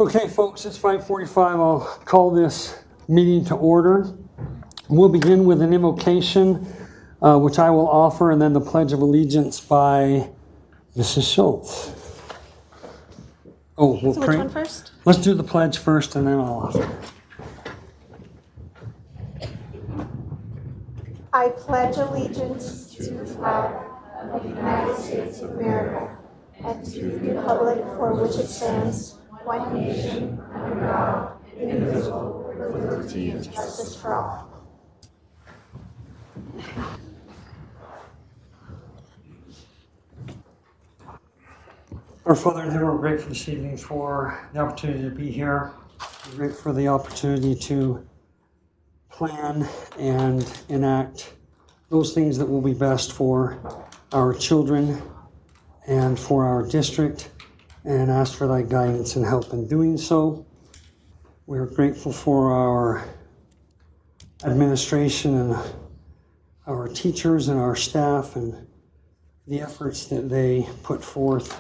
Okay, folks, it's 5:45. I'll call this meeting to order. We'll begin with an invocation, which I will offer, and then the Pledge of Allegiance by Mrs. Schultz. Oh, we'll So pray. which one first? Let's do the pledge first, and then I'll offer. I pledge allegiance to the flag of the United States of America and to the republic for which it stands, one nation, under God, indivisible, with liberty and justice for all. Our Father in heaven, we're grateful this evening for the opportunity to be here. We're grateful for the opportunity to plan and enact those things that will be best for our children and for our district, and ask for thy guidance and help in doing so. We're grateful for our administration and our teachers and our staff and the efforts that they put forth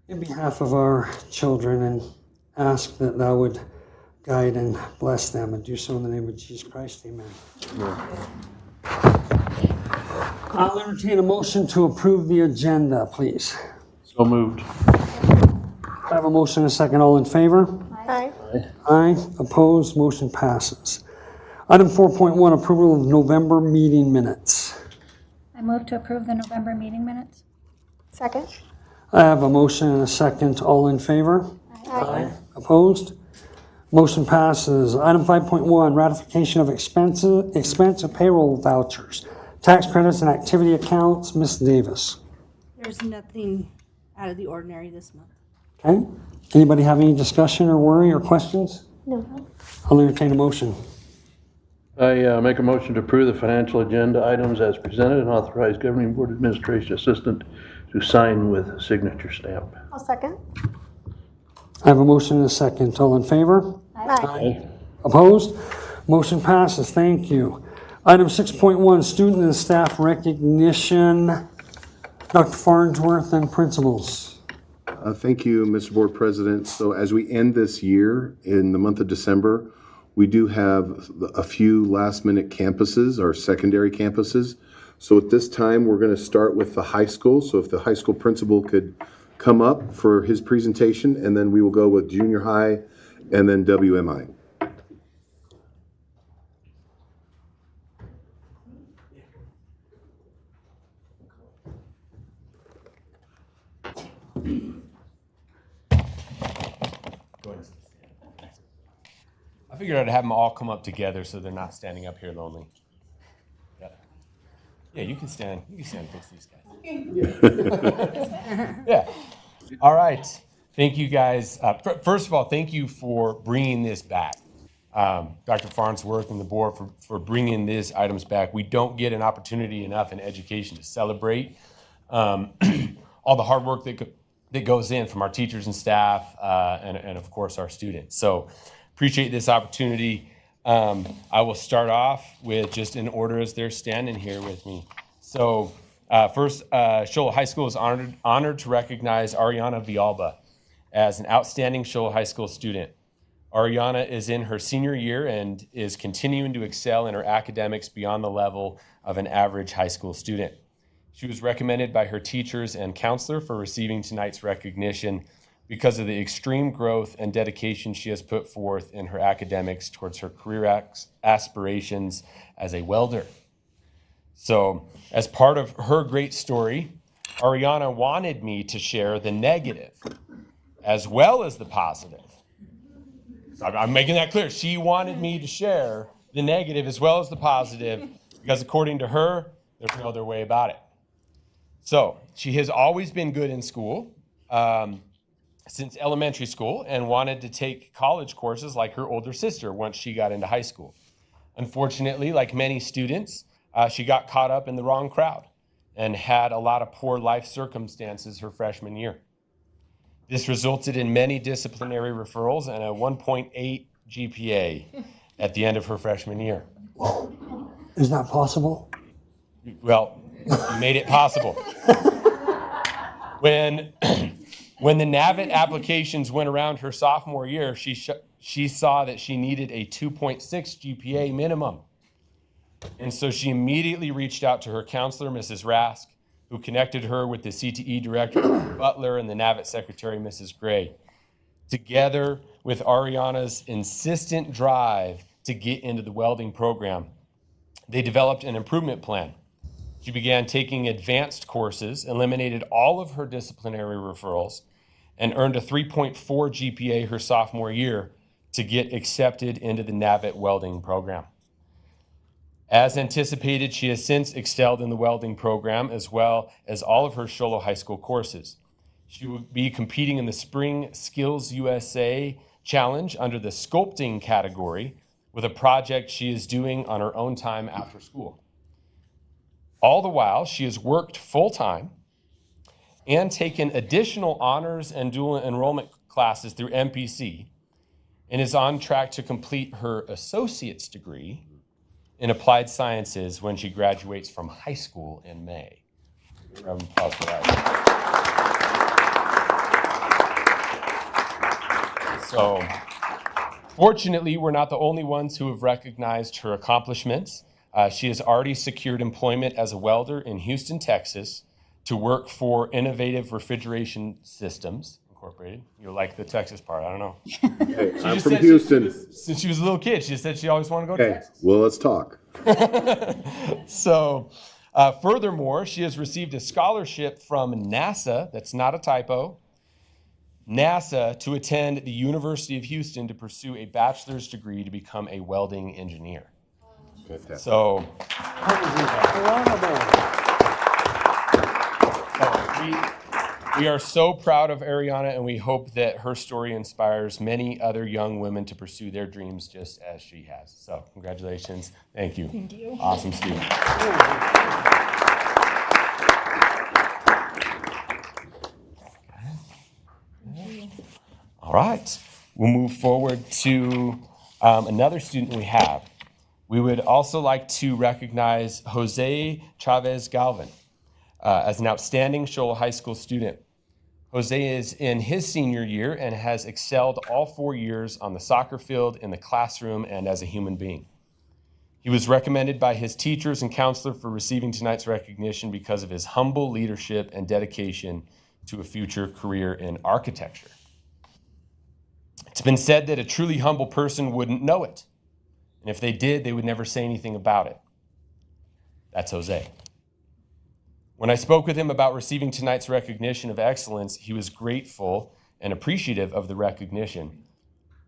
in behalf of our children, and ask that thou would guide and bless them, and do so in the name of Jesus Christ. Amen. I'll entertain a motion to approve the agenda, please. So moved. I have a motion and a second. All in favor? Aye. Aye. Opposed? Motion passes. Item 4.1, approval of November meeting minutes. I move to approve the November meeting minutes. Second? I have a motion and a second. All in favor? Aye. Opposed? Motion passes. Item 5.1, ratification of expense of payroll vouchers, tax credits and activity accounts. Ms. Davis. There's nothing out of the ordinary this month. Okay. Anybody have any discussion or worry or questions? No. I'll entertain a motion. I make a motion to approve the financial agenda items as presented and authorize Governing Board Administration Assistant to sign with signature stamp. I'll second. I have a motion and a second. All in favor? Aye. Opposed? Motion passes. Thank you. Item 6.1, student and staff recognition. Dr. Farnsworth and principals. Thank you, Mr. Board President. So as we end this year in the month of December, we do have a few last-minute campuses, our secondary campuses. So at this time, we're going to start with the high school. So if the high school principal could come up for his presentation, and then we will go with junior high and then WMI. I figured I'd have them all come up together so they're not standing up here lonely. Yeah, you can stand. You can stand next to these guys. Yeah. All right. Thank you, guys. First of all, thank you for bringing this back. Dr. Farnsworth and the board for bringing these items back. We don't get an opportunity enough in education to celebrate all the hard work that goes in from our teachers and staff and of course, our students. So appreciate this opportunity. I will start off with just in order as they're standing here with me. So first, Shola High School is honored to recognize Ariana Villalba as an outstanding Shola High School student. Ariana is in her senior year and is continuing to excel in her academics beyond the level of an average high school student. She was recommended by her teachers and counselor for receiving tonight's recognition because of the extreme growth and dedication she has put forth in her academics towards her career aspirations as a welder. So, as part of her great story, Ariana wanted me to share the negative as well as the positive. So I'm making that clear. She wanted me to share the negative as well as the positive because according to her, there's no other way about it. So, she has always been good in school. Since elementary school and wanted to take college courses like her older sister once she got into high school. Unfortunately, like many students, she got caught up in the wrong crowd and had a lot of poor life circumstances her freshman year. This resulted in many disciplinary referrals and a 1.8 GPA at the end of her freshman year. Is that possible? Well, you made it possible. When When the NAVIT applications went around her sophomore year, she saw that she needed a 2.6 GPA minimum. And so she immediately reached out to her counselor, Mrs. Rask, who connected her with the CTE director, Dr. Butler, and the NAVIT secretary, Mrs. Gray. Together with Ariana's insistent drive to get into the welding program, they developed an improvement plan. She began taking advanced courses, eliminated all of her disciplinary referrals, and earned a 3.4 GPA her sophomore year to get accepted into the NAVIT welding program. As anticipated, she has since excelled in the welding program as well as all of her Show Low High School courses. She will be competing in the Spring Skills USA Challenge under the sculpting category with a project she is doing on her own time after school. All the while, she has worked full-time and taken additional honors and dual enrollment classes through MPC and is on track to complete her associate's degree in applied sciences when she graduates from high school in May. Round of applause for that. So, fortunately, we're not the only ones who have recognized her accomplishments. She has already secured employment as a welder in Houston, Texas, to work for Innovative Refrigeration Systems Incorporated. You'll like the Texas part, I don't know. Hey, I'm just from said Houston. Since she was a little kid, she said she always wanted to go to Okay, Texas. well, let's talk. So, furthermore, she has received a scholarship from NASA, that's not a typo, NASA, to attend the University of Houston to pursue a bachelor's degree to become a welding engineer. Fantastic. So, we are so proud of Ariana, and we hope that her story inspires many other young women to pursue their dreams just as she has. So, congratulations. Thank you. Thank you. Awesome student. All right. We'll move forward to another student we have. We would also like to recognize Jose Chavez Galvin as an outstanding Show Low High School student. Jose is in his senior year and has excelled all 4 years on the soccer field, in the classroom, and as a human being. He was recommended by his teachers and counselor for receiving tonight's recognition because of his humble leadership and dedication to a future career in architecture. It's been said that a truly humble person wouldn't know it. And if they did, they would never say anything about it. That's Jose. When I spoke with him about receiving tonight's recognition of excellence, he was grateful and appreciative of the recognition,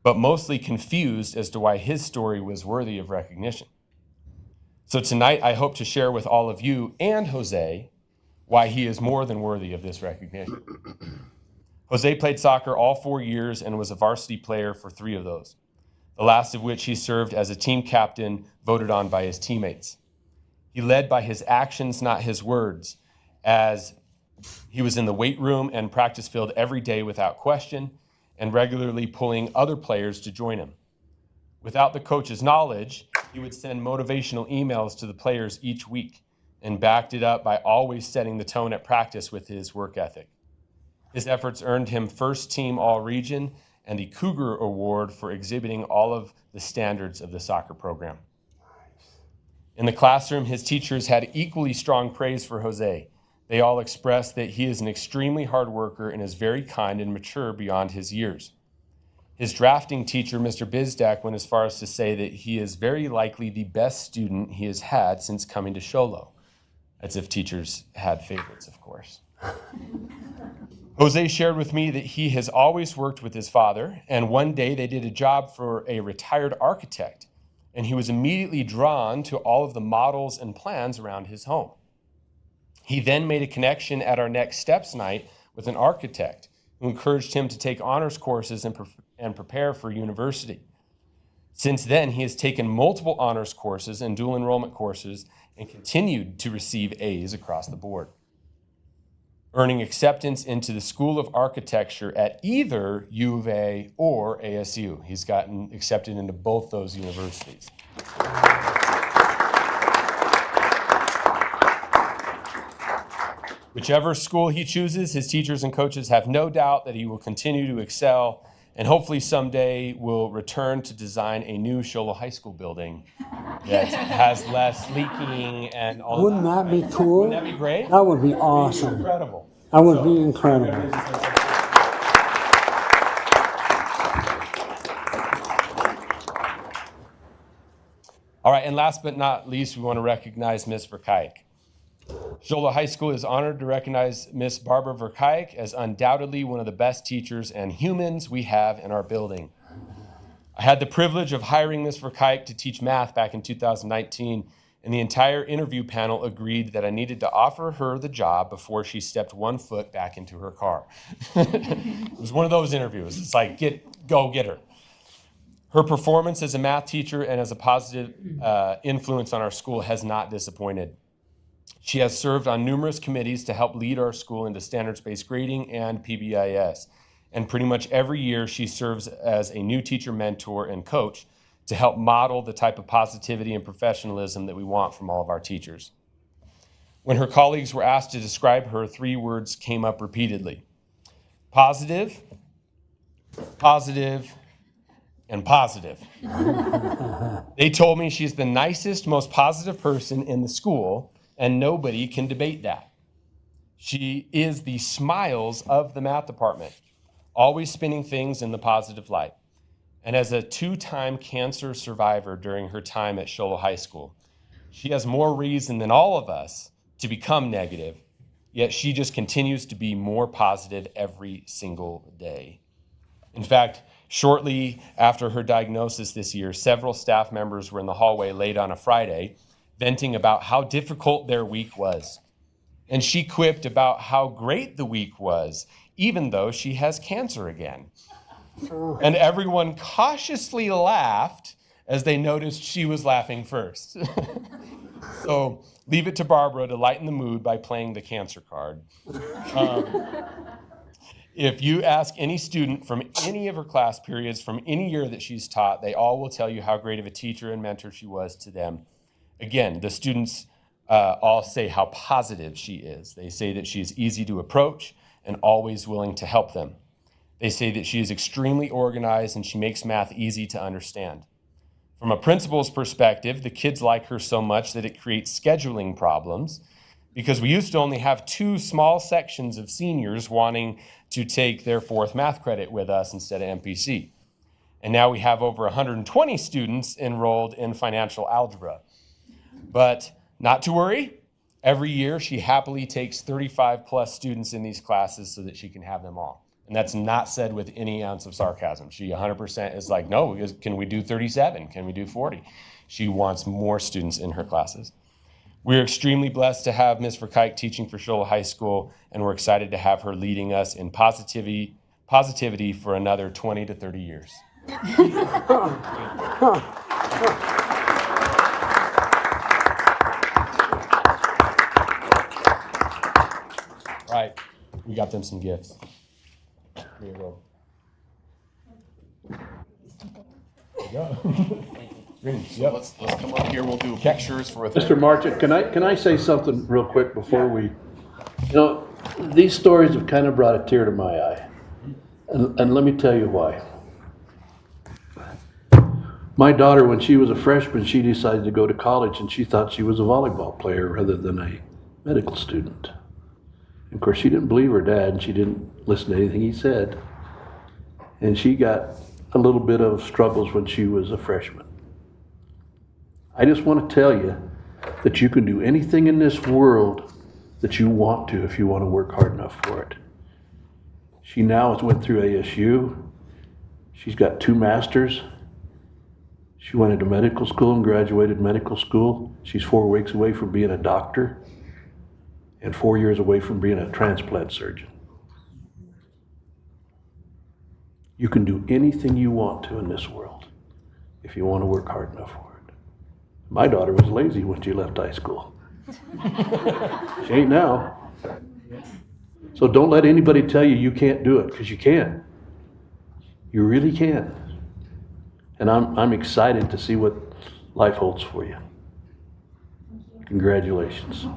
but mostly confused as to why his story was worthy of recognition. So tonight, I hope to share with all of you and Jose why he is more than worthy of this recognition. Jose played soccer all 4 years and was a varsity player for 3 of those, the last of which he served as a team captain voted on by his teammates. He led by his actions, not his words, as he was in the weight room and practice field every day without question and regularly pulling other players to join him. Without the coach's knowledge, he would send motivational emails to the players each week and backed it up by always setting the tone at practice with his work ethic. His efforts earned him first team all-region and the Cougar Award for exhibiting all of the standards of the soccer program. In the classroom, his teachers had equally strong praise for Jose. They all expressed that he is an extremely hard worker and is very kind and mature beyond his years. His drafting teacher, Mr. Bizdak, went as far as to say that he is very likely the best student he has had since coming to Show Low. As if teachers had favorites, of course. Jose shared with me that he has always worked with his father, and one day they did a job for a retired architect, and he was immediately drawn to all of the models and plans around his home. He then made a connection at our Next Steps night with an architect who encouraged him to take honors courses and prepare for university. Since then, he has taken multiple honors courses and dual enrollment courses and continued to receive A's across the board, earning acceptance into the School of Architecture at either U of A or ASU. He's gotten accepted into both those universities. Whichever school he chooses, his teachers and coaches have no doubt that he will continue to excel and hopefully someday will return to design a new Shola High School building that has less leaking and all Wouldn't of that be cool? Wouldn't that be great? That would be awesome. Incredible. That would be incredible. All right, and last but not least, we want to recognize Ms. Verkaik. Shola High School is honored to recognize Ms. Barbara Verkaik as undoubtedly one of the best teachers and humans we have in our building. I had the privilege of hiring Ms. Verkaik to teach math back in 2019, and the entire interview panel agreed that I needed to offer her the job before she stepped 1 foot back into her car. It was one of those interviews. It's like, go get her. Her performance as a math teacher and as a positive influence on our school has not disappointed. She has served on numerous committees to help lead our school into standards-based grading and PBIS. And pretty much every year she serves as a new teacher mentor and coach to help model the type of positivity and professionalism that we want from all of our teachers. When her colleagues were asked to describe her, 3 words came up repeatedly: positive, positive, and positive. They told me she's the nicest, most positive person in the school, and nobody can debate that. She is the smiles of the math department, always spinning things in the positive light. And as a 2-time cancer survivor during her time at Shola High School, she has more reason than all of us to become negative, yet she just continues to be more positive every single day. In fact, shortly after her diagnosis this year, several staff members were in the hallway late on a Friday, venting about how difficult their week was. And she quipped about how great the week was, even though she has cancer again. And everyone cautiously laughed as they noticed she was laughing first. So leave it to Barbara to lighten the mood by playing the cancer card. If you ask any student from any of her class periods from any year that she's taught, they all will tell you how great of a teacher and mentor she was to them. Again, the students all say how positive she is. They say that she is easy to approach and always willing to help them. They say that she is extremely organized and she makes math easy to understand. From a principal's perspective, the kids like her so much that it creates scheduling problems because we used to only have 2 small sections of seniors wanting to take their 4th math credit with us instead of MPC. And now we have over 120 students enrolled in financial algebra. But not to worry, every year she happily takes 35 plus students in these classes so that she can have them all. And that's not said with any ounce of sarcasm. She 100% is like, no, can we do 37? Can we do 40? She wants more students in her classes. We're extremely blessed to have Ms. Verkaik teaching for Shola High School, and we're excited to have her leading us in positivity for another 20 to 30 years. All right, we got them some gifts. Here you go. There you go. Yep. Let's come up here. We'll do pictures for a Mr. Marchant, can I say something real quick before we, these stories have kind of brought a tear to my eye. And let me tell you why. My daughter, when she was a freshman, she decided to go to college and she thought she was a volleyball player rather than a medical student. And of course, she didn't believe her dad and she didn't listen to anything he said. And she got a little bit of struggles when she was a freshman. I just want to tell you that you can do anything in this world that you want to if you want to work hard enough for it. She now has went through ASU. She's got 2 masters. She went into medical school and graduated medical school. She's 4 weeks away from being a doctor and 4 years away from being a transplant surgeon. You can do anything you want to in this world if you want to work hard enough for it. My daughter was lazy when she left high school. She ain't now. So don't let anybody tell you you can't do it, because you can. You really can. And I'm excited to see what life holds for you. Congratulations.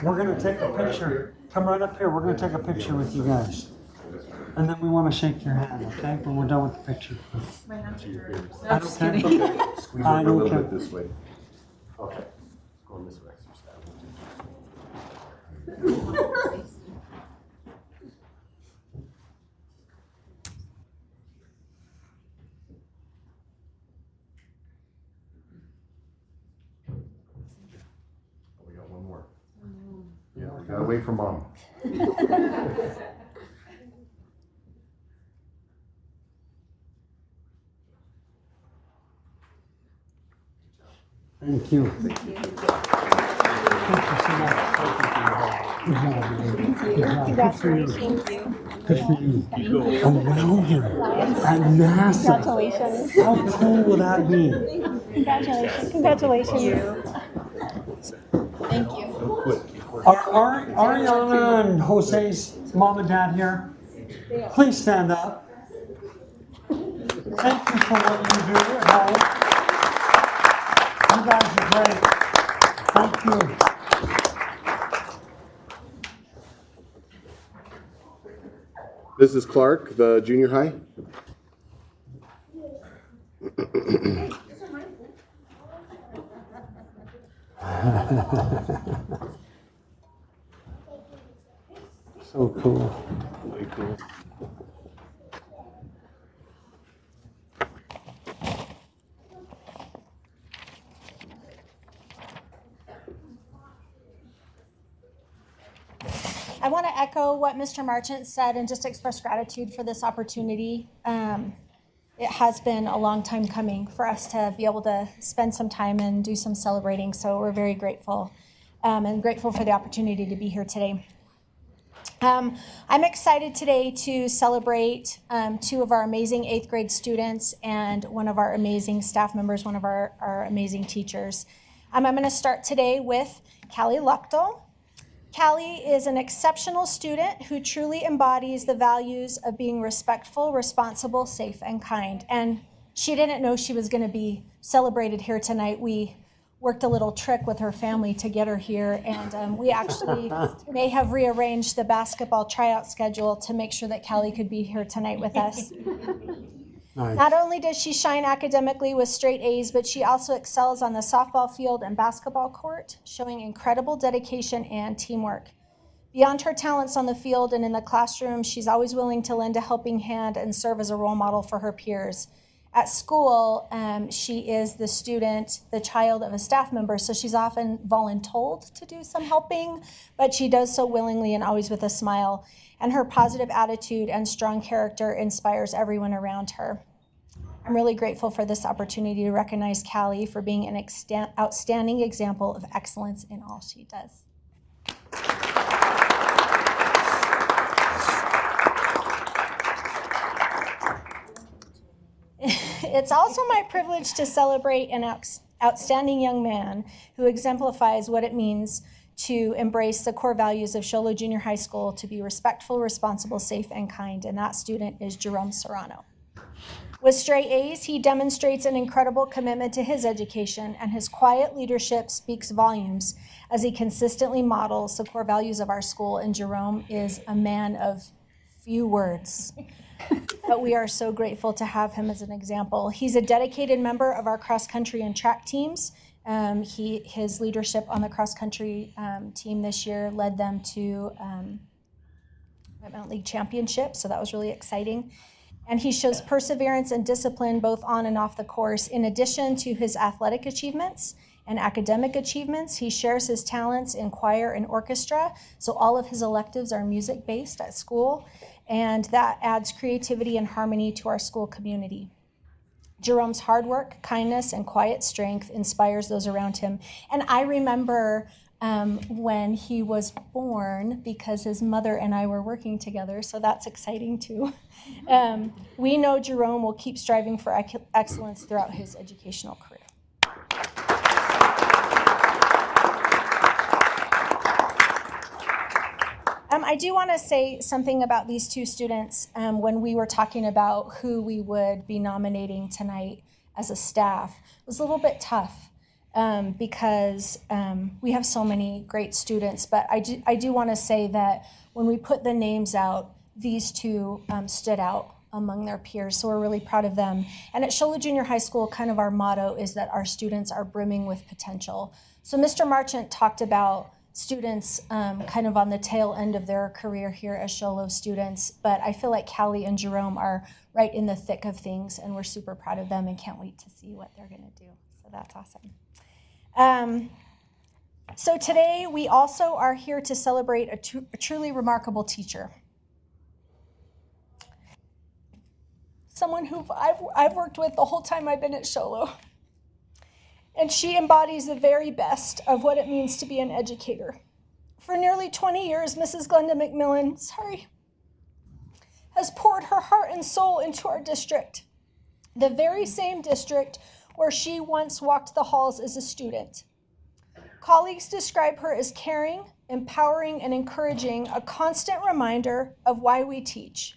We're gonna take a picture. Come right up here. We're gonna take a picture with you guys. And then we want to shake your hand, okay? When we're done with the picture. I don't care. Squeeze I it a don't little care. bit this way. Okay. Going this way. We got one more. Yeah, we gotta wait for mom. Thank you. Thank you so much. Good job, man. Good job. Good for you. Good for you. A welder at NASA. Congratulations. How cool would that be? Congratulations. Congratulations. Thank you. Are Ariana and Jose's mom and dad here? Please stand up. Thank you for what you do at home. You guys are great. Thank you. Mrs. Clark, the junior high. So cool. Way cool. I want to echo what Mr. Marchant said and just express gratitude for this opportunity. It has been a long time coming for us to be able to spend some time and do some celebrating, so we're very grateful and grateful for the opportunity to be here today. I'm excited today to celebrate two of our amazing 8th grade students and one of our amazing staff members, one of our amazing teachers. I'm going to start today with Callie Luchtel. Callie is an exceptional student who truly embodies the values of being respectful, responsible, safe, and kind. And she didn't know she was going to be celebrated here tonight. We worked a little trick with her family to get her here, and we actually may have rearranged the basketball tryout schedule to make sure that Callie could be here tonight with us. Nice. Not only does she shine academically with straight A's, but she also excels on the softball field and basketball court, showing incredible dedication and teamwork. Beyond her talents on the field and in the classroom, she's always willing to lend a helping hand and serve as a role model for her peers. At school, she is the student, the child of a staff member, so she's often voluntold to do some helping, but she does so willingly and always with a smile. And her positive attitude and strong character inspires everyone around her. I'm really grateful for this opportunity to recognize Callie for being an outstanding example of excellence in all she does. It's also my privilege to celebrate an outstanding young man who exemplifies what it means to embrace the core values of Show Low Junior High School, to be respectful, responsible, safe, and kind, and that student is Jerome Serrano. With straight A's, he demonstrates an incredible commitment to his education, and his quiet leadership speaks volumes as he consistently models the core values of our school, and Jerome is a man of few words. But we are so grateful to have him as an example. He's a dedicated member of our cross-country and track teams. His leadership on the cross-country team this year led them to Mountain League Championship, so that was really exciting. And he shows perseverance and discipline both on and off the course. In addition to his athletic achievements and academic achievements, he shares his talents in choir and orchestra, so all of his electives are music-based at school, and that adds creativity and harmony to our school community. Jerome's hard work, kindness, and quiet strength inspires those around him. And I remember when he was born, because his mother and I were working together, so that's exciting too. We know Jerome will keep striving for excellence throughout his educational career. I do want to say something about these two students. When we were talking about who we would be nominating tonight as a staff, it was a little bit tough. because we have so many great students. But I do want to say that when we put the names out, these two stood out among their peers. So we're really proud of them. And at Shola Junior High School, kind of our motto is that our students are brimming with potential. So Mr. Marchant talked about students kind of on the tail end of their career here as Sholo students, but I feel like Callie and Jerome are right in the thick of things, and we're super proud of them and can't wait to see what they're gonna do. So that's awesome. So today we also are here to celebrate a truly remarkable teacher. Someone who I've worked with the whole time I've been at Sholo. And she embodies the very best of what it means to be an educator. For nearly 20 years, Mrs. Glenda McMillan, has poured her heart and soul into our district, the very same district where she once walked the halls as a student. Colleagues describe her as caring, empowering, and encouraging, a constant reminder of why we teach,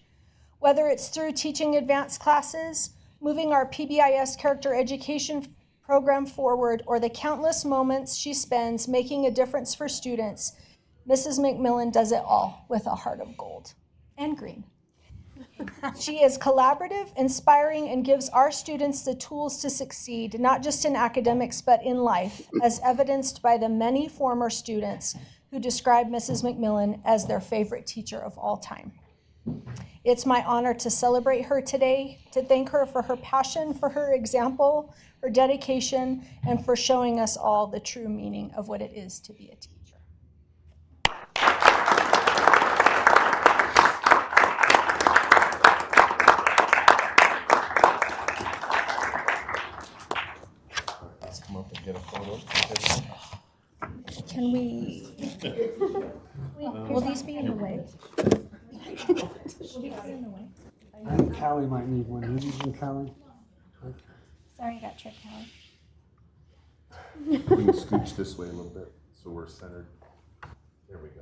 whether it's through teaching advanced classes, moving our PBIS character education program forward, or the countless moments she spends making a difference for students. Mrs. McMillan does it all with a heart of gold and green. She is collaborative, inspiring, and gives our students the tools to succeed, not just in academics, but in life, as evidenced by the many former students who describe Mrs. McMillan as their favorite teacher of all time. It's my honor to celebrate her today, to thank her for her passion, for her example, her dedication, and for showing us all the true meaning of what it is to be a teacher. Let's come up and get a photo. Can we, will these be in the way? I think Callie might need one. You need one, Callie? Okay. Sorry, I got tricked, Kelly. We can scooch this way a little bit so we're centered. There we go.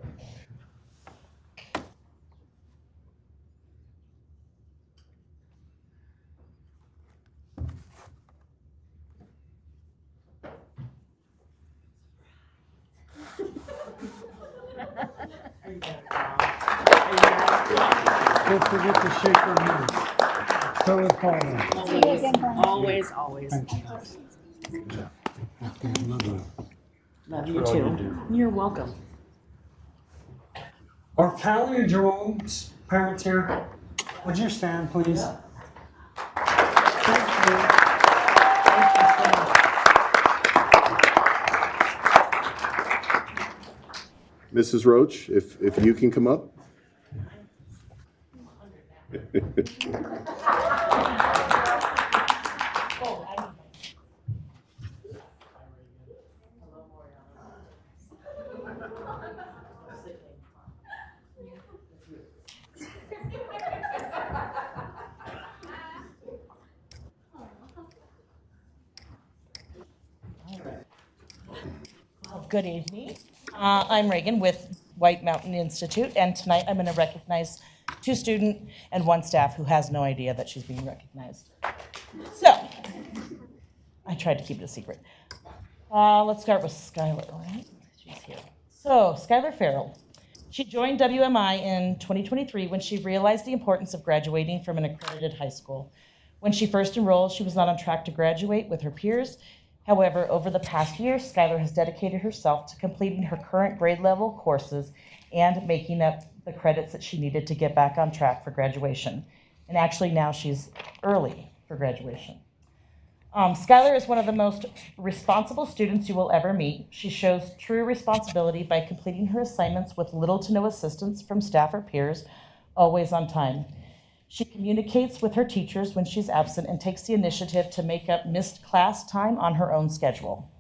Don't forget to shake her hand. So is Paula. See you again, Brian. Always, always. Thank you. Love you too. You're welcome. Are Callie and Jerome's parents here? Would you stand, please? Thank you. Thank you so much. Mrs. Roach, if you can come up. Good evening. I'm Reagan with White Mountain Institute, and tonight I'm going to recognize 2 students and 1 staff who has no idea that she's being recognized. So, I tried to keep it a secret. Let's start with Skylar, right? She's here. So, Skylar Farrell. She joined WMI in 2023 when she realized the importance of graduating from an accredited high school. When she first enrolled, she was not on track to graduate with her peers. However, over the past year, Skylar has dedicated herself to completing her current grade level courses and making up the credits that she needed to get back on track for graduation. And actually now she's early for graduation. Skylar is one of the most responsible students you will ever meet. She shows true responsibility by completing her assignments with little to no assistance from staff or peers, always on time. She communicates with her teachers when she's absent and takes the initiative to make up missed class time on her own schedule.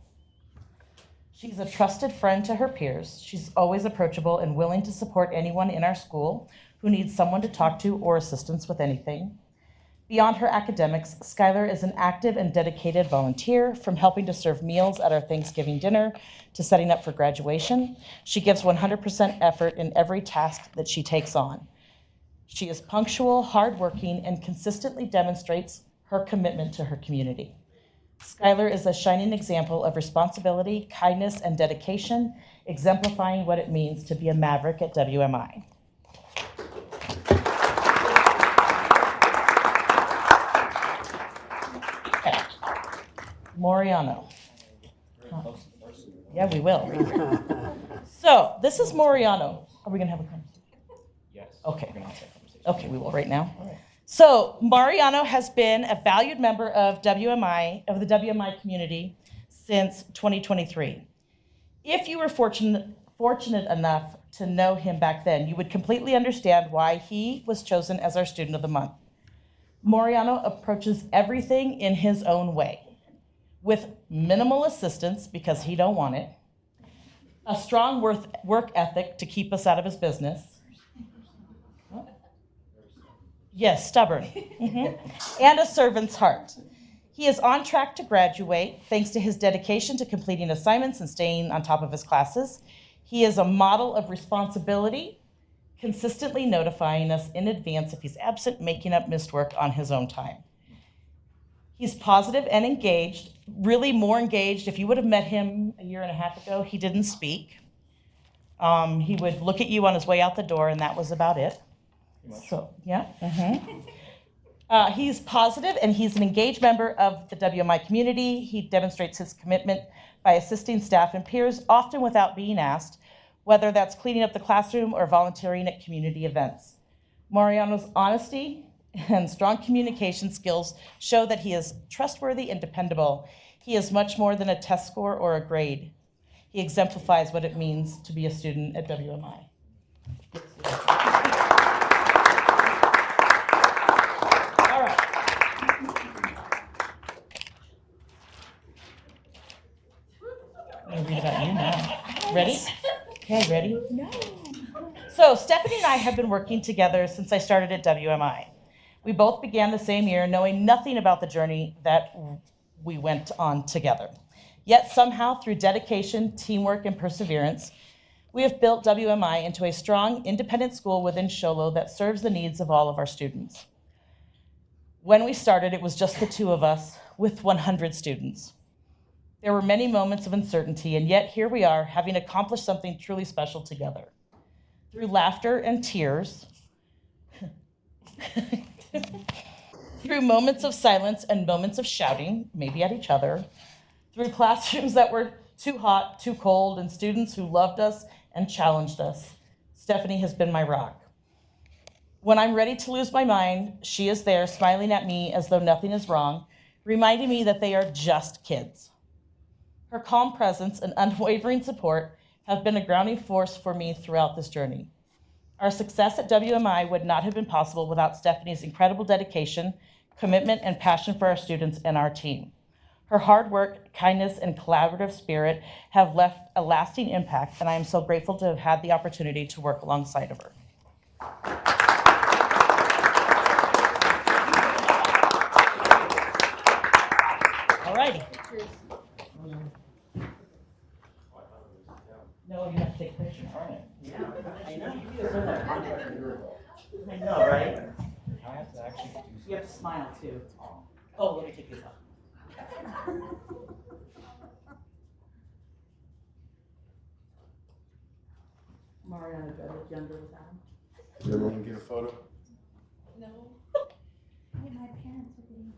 She's a trusted friend to her peers. She's always approachable and willing to support anyone in our school who needs someone to talk to or assistance with anything. Beyond her academics, Skylar is an active and dedicated volunteer, from helping to serve meals at our Thanksgiving dinner to setting up for graduation. She gives 100% effort in every task that she takes on. She is punctual, hardworking, and consistently demonstrates her commitment to her community. Skylar is a shining example of responsibility, kindness, and dedication, exemplifying what it means to be a maverick at WMI. Okay. Moriano. Yeah, we will. So, this is Moriano. Are we going to have a conversation? Yes. Okay. Okay, we will right now. So, Mariano has been a valued member of WMI, of the WMI community since 2023. If you were fortunate enough to know him back then, you would completely understand why he was chosen as our Student of the Month. Mariano approaches everything in his own way, with minimal assistance because he don't want it, a strong work ethic to keep us out of his business. Yes, stubborn. And a servant's heart. He is on track to graduate thanks to his dedication to completing assignments and staying on top of his classes. He is a model of responsibility, consistently notifying us in advance if he's absent, making up missed work on his own time. He's positive and engaged, really more engaged. If you would have met him a year and a half ago, he didn't speak. He would look at you on his way out the door, and that was about it. So, yeah. He's positive, and he's an engaged member of the WMI community. He demonstrates his commitment by assisting staff and peers, often without being asked, whether that's cleaning up the classroom or volunteering at community events. Mariano's honesty and strong communication skills show that he is trustworthy and dependable. He is much more than a test score or a grade. He exemplifies what it means to be a student at WMI. All right. I'm gonna read about you now. Ready? Okay, ready? No. So Stephanie and I have been working together since I started at WMI. We both began the same year knowing nothing about the journey that we went on together. Yet somehow, through dedication, teamwork, and perseverance, we have built WMI into a strong, independent school within Show Low that serves the needs of all of our students. When we started, it was just the two of us with 100 students. There were many moments of uncertainty, and yet here we are, having accomplished something truly special together. Through laughter and tears, through moments of silence and moments of shouting, maybe at each other, through classrooms that were too hot, too cold, and students who loved us and challenged us, Stephanie has been my rock. When I'm ready to lose my mind, she is there smiling at me as though nothing is wrong, reminding me that they are just kids. Her calm presence and unwavering support have been a grounding force for me throughout this journey. Our success at WMI would not have been possible without Stephanie's incredible dedication, commitment, and passion for our students and our team. Her hard work, kindness, and collaborative spirit have left a lasting impact, and I am so grateful to have had the opportunity to work alongside of her. All righty. No, you have to take a picture. All right. Yeah, I know. I know, right? I have to actually do You have to smile too. Oh, let me take these off. Mariana, do I look younger without him? Does everyone get a photo? My parents are getting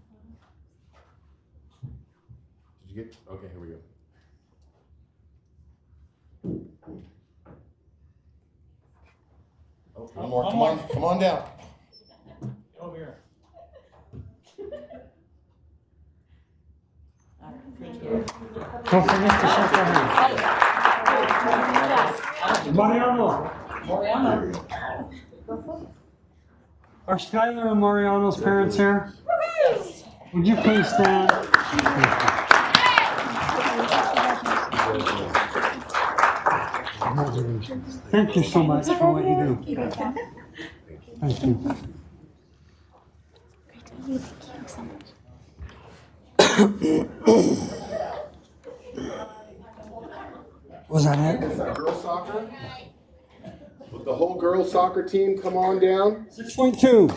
Did you get? Okay, here we go. Oh, one more. One Come more. on, come on down. Get over here. All right, thank you. Don't forget to shake their hand. Mariano, Mariana. are Skylar and Mariano's parents here? Would you please stand? Thank you so much for what you do. Thank you. Was that it? Girls soccer? Would the whole girls soccer team come on down? 6.2.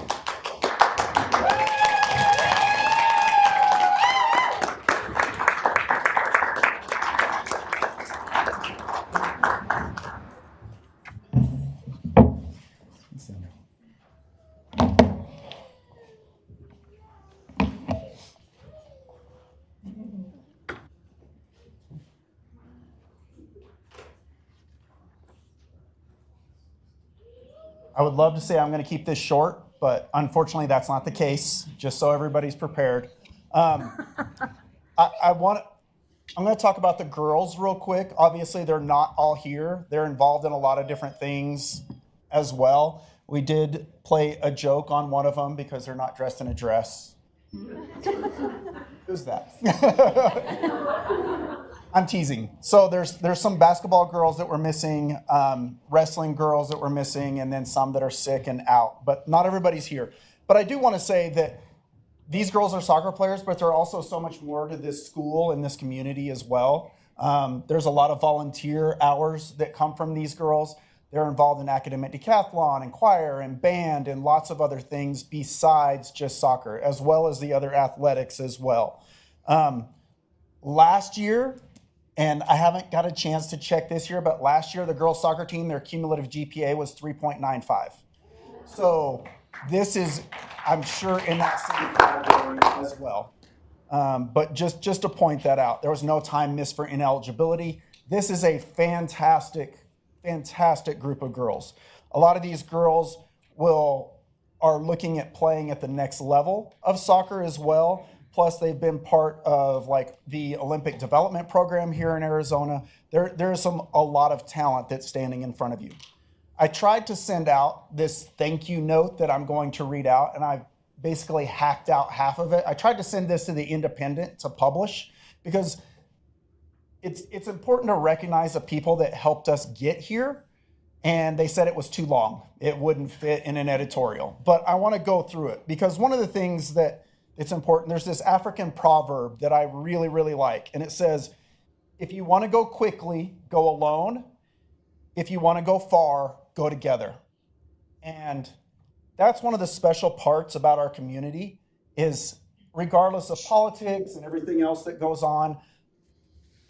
I would love to say I'm going to keep this short, but unfortunately that's not the case, just so everybody's prepared. I'm going to talk about the girls real quick. Obviously, they're not all here. They're involved in a lot of different things as well. We did play a joke on one of them because they're not dressed in a dress. Who's that? I'm teasing. So there's some basketball girls that were missing, wrestling girls that were missing, and then some that are sick and out. But not everybody's here. But I do want to say that these girls are soccer players, but there are also so much more to this school and this community as well. There's a lot of volunteer hours that come from these girls. They're involved in academic decathlon and choir and band and lots of other things besides just soccer, as well as the other athletics as well. Last year, and I haven't got a chance to check this year, but last year the girls soccer team, their cumulative GPA was 3.95. So this is, I'm sure, in that same category as well. But just to point that out, there was no time missed for ineligibility. This is a fantastic group of girls. A lot of these girls are looking at playing at the next level of soccer as well. Plus, they've been part of like the Olympic development program here in Arizona. There's a lot of talent that's standing in front of you. I tried to send out this thank you note that I'm going to read out, and I basically hacked out half of it. I tried to send this to the Independent to publish because it's important to recognize the people that helped us get here, and they said it was too long. It wouldn't fit in an editorial. But I want to go through it because one of the things that it's important, there's this African proverb that I really, really like, and it says, if you want to go quickly, go alone. If you want to go far, go together. And that's one of the special parts about our community is regardless of politics and everything else that goes on,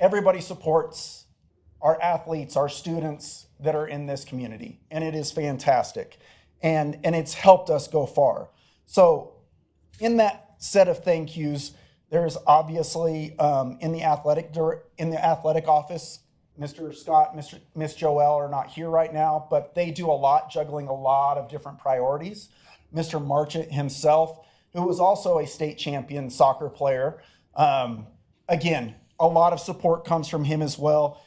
everybody supports our athletes, our students that are in this community. And it is fantastic. And it's helped us go far. So in that set of thank yous, there's obviously in the athletic office, Mr. Scott, Miss Joelle are not here right now, but they do a lot, juggling a lot of different priorities. Mr. Marchant himself, who was also a state champion soccer player. Again, a lot of support comes from him as well.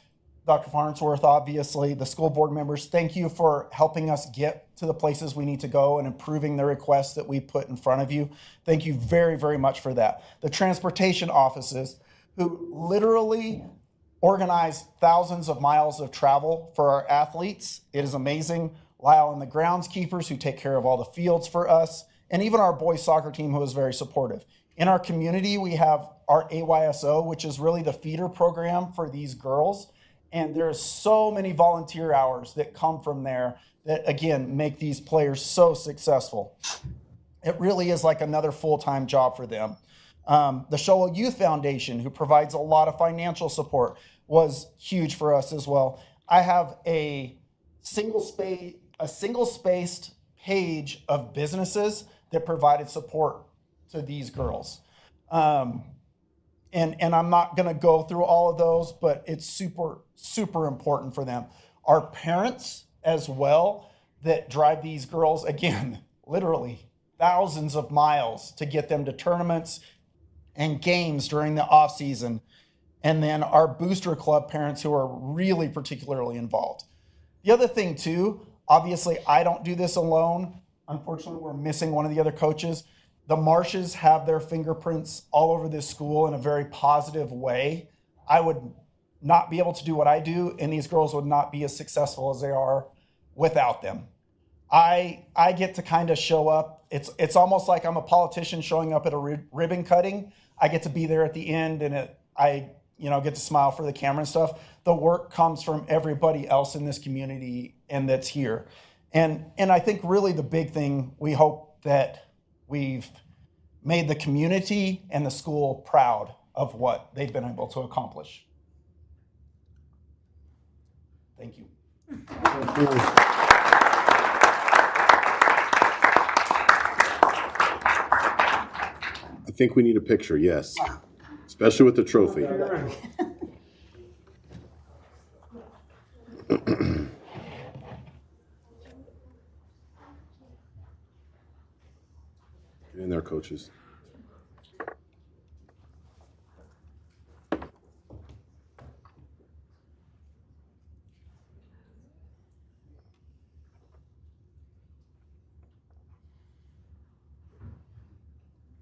Dr. Farnsworth, obviously, the school board members, thank you for helping us get to the places we need to go and improving the requests that we put in front of you. Thank you very, very much for that. The transportation offices, who literally organize thousands of miles of travel for our athletes. It is amazing. Lyle and the groundskeepers who take care of all the fields for us, and even our boys soccer team who is very supportive. In our community, we have our AYSO, which is really the feeder program for these girls. And there's so many volunteer hours that come from there that, again, make these players so successful. It really is like another full-time job for them. The Shoal Youth Foundation, who provides a lot of financial support, was huge for us as well. I have a single-spaced page of businesses that provided support to these girls. And I'm not going to go through all of those, but it's super, super important for them. Our parents as well that drive these girls, again, literally thousands of miles to get them to tournaments and games during the off season. And then our booster club parents who are really particularly involved. The other thing too, obviously I don't do this alone. Unfortunately, we're missing one of the other coaches. The Marshes have their fingerprints all over this school in a very positive way. I would not be able to do what I do, and these girls would not be as successful as they are without them. I get to kind of show up. It's almost like I'm a politician showing up at a ribbon cutting. I get to be there at the end, and I get to smile for the camera and stuff. The work comes from everybody else in this community and that's here. And I think really the big thing, we hope that we've made the community and the school proud of what they've been able to accomplish. Thank you. Thank you. I think we need a picture, yes. Especially with the trophy. And their coaches.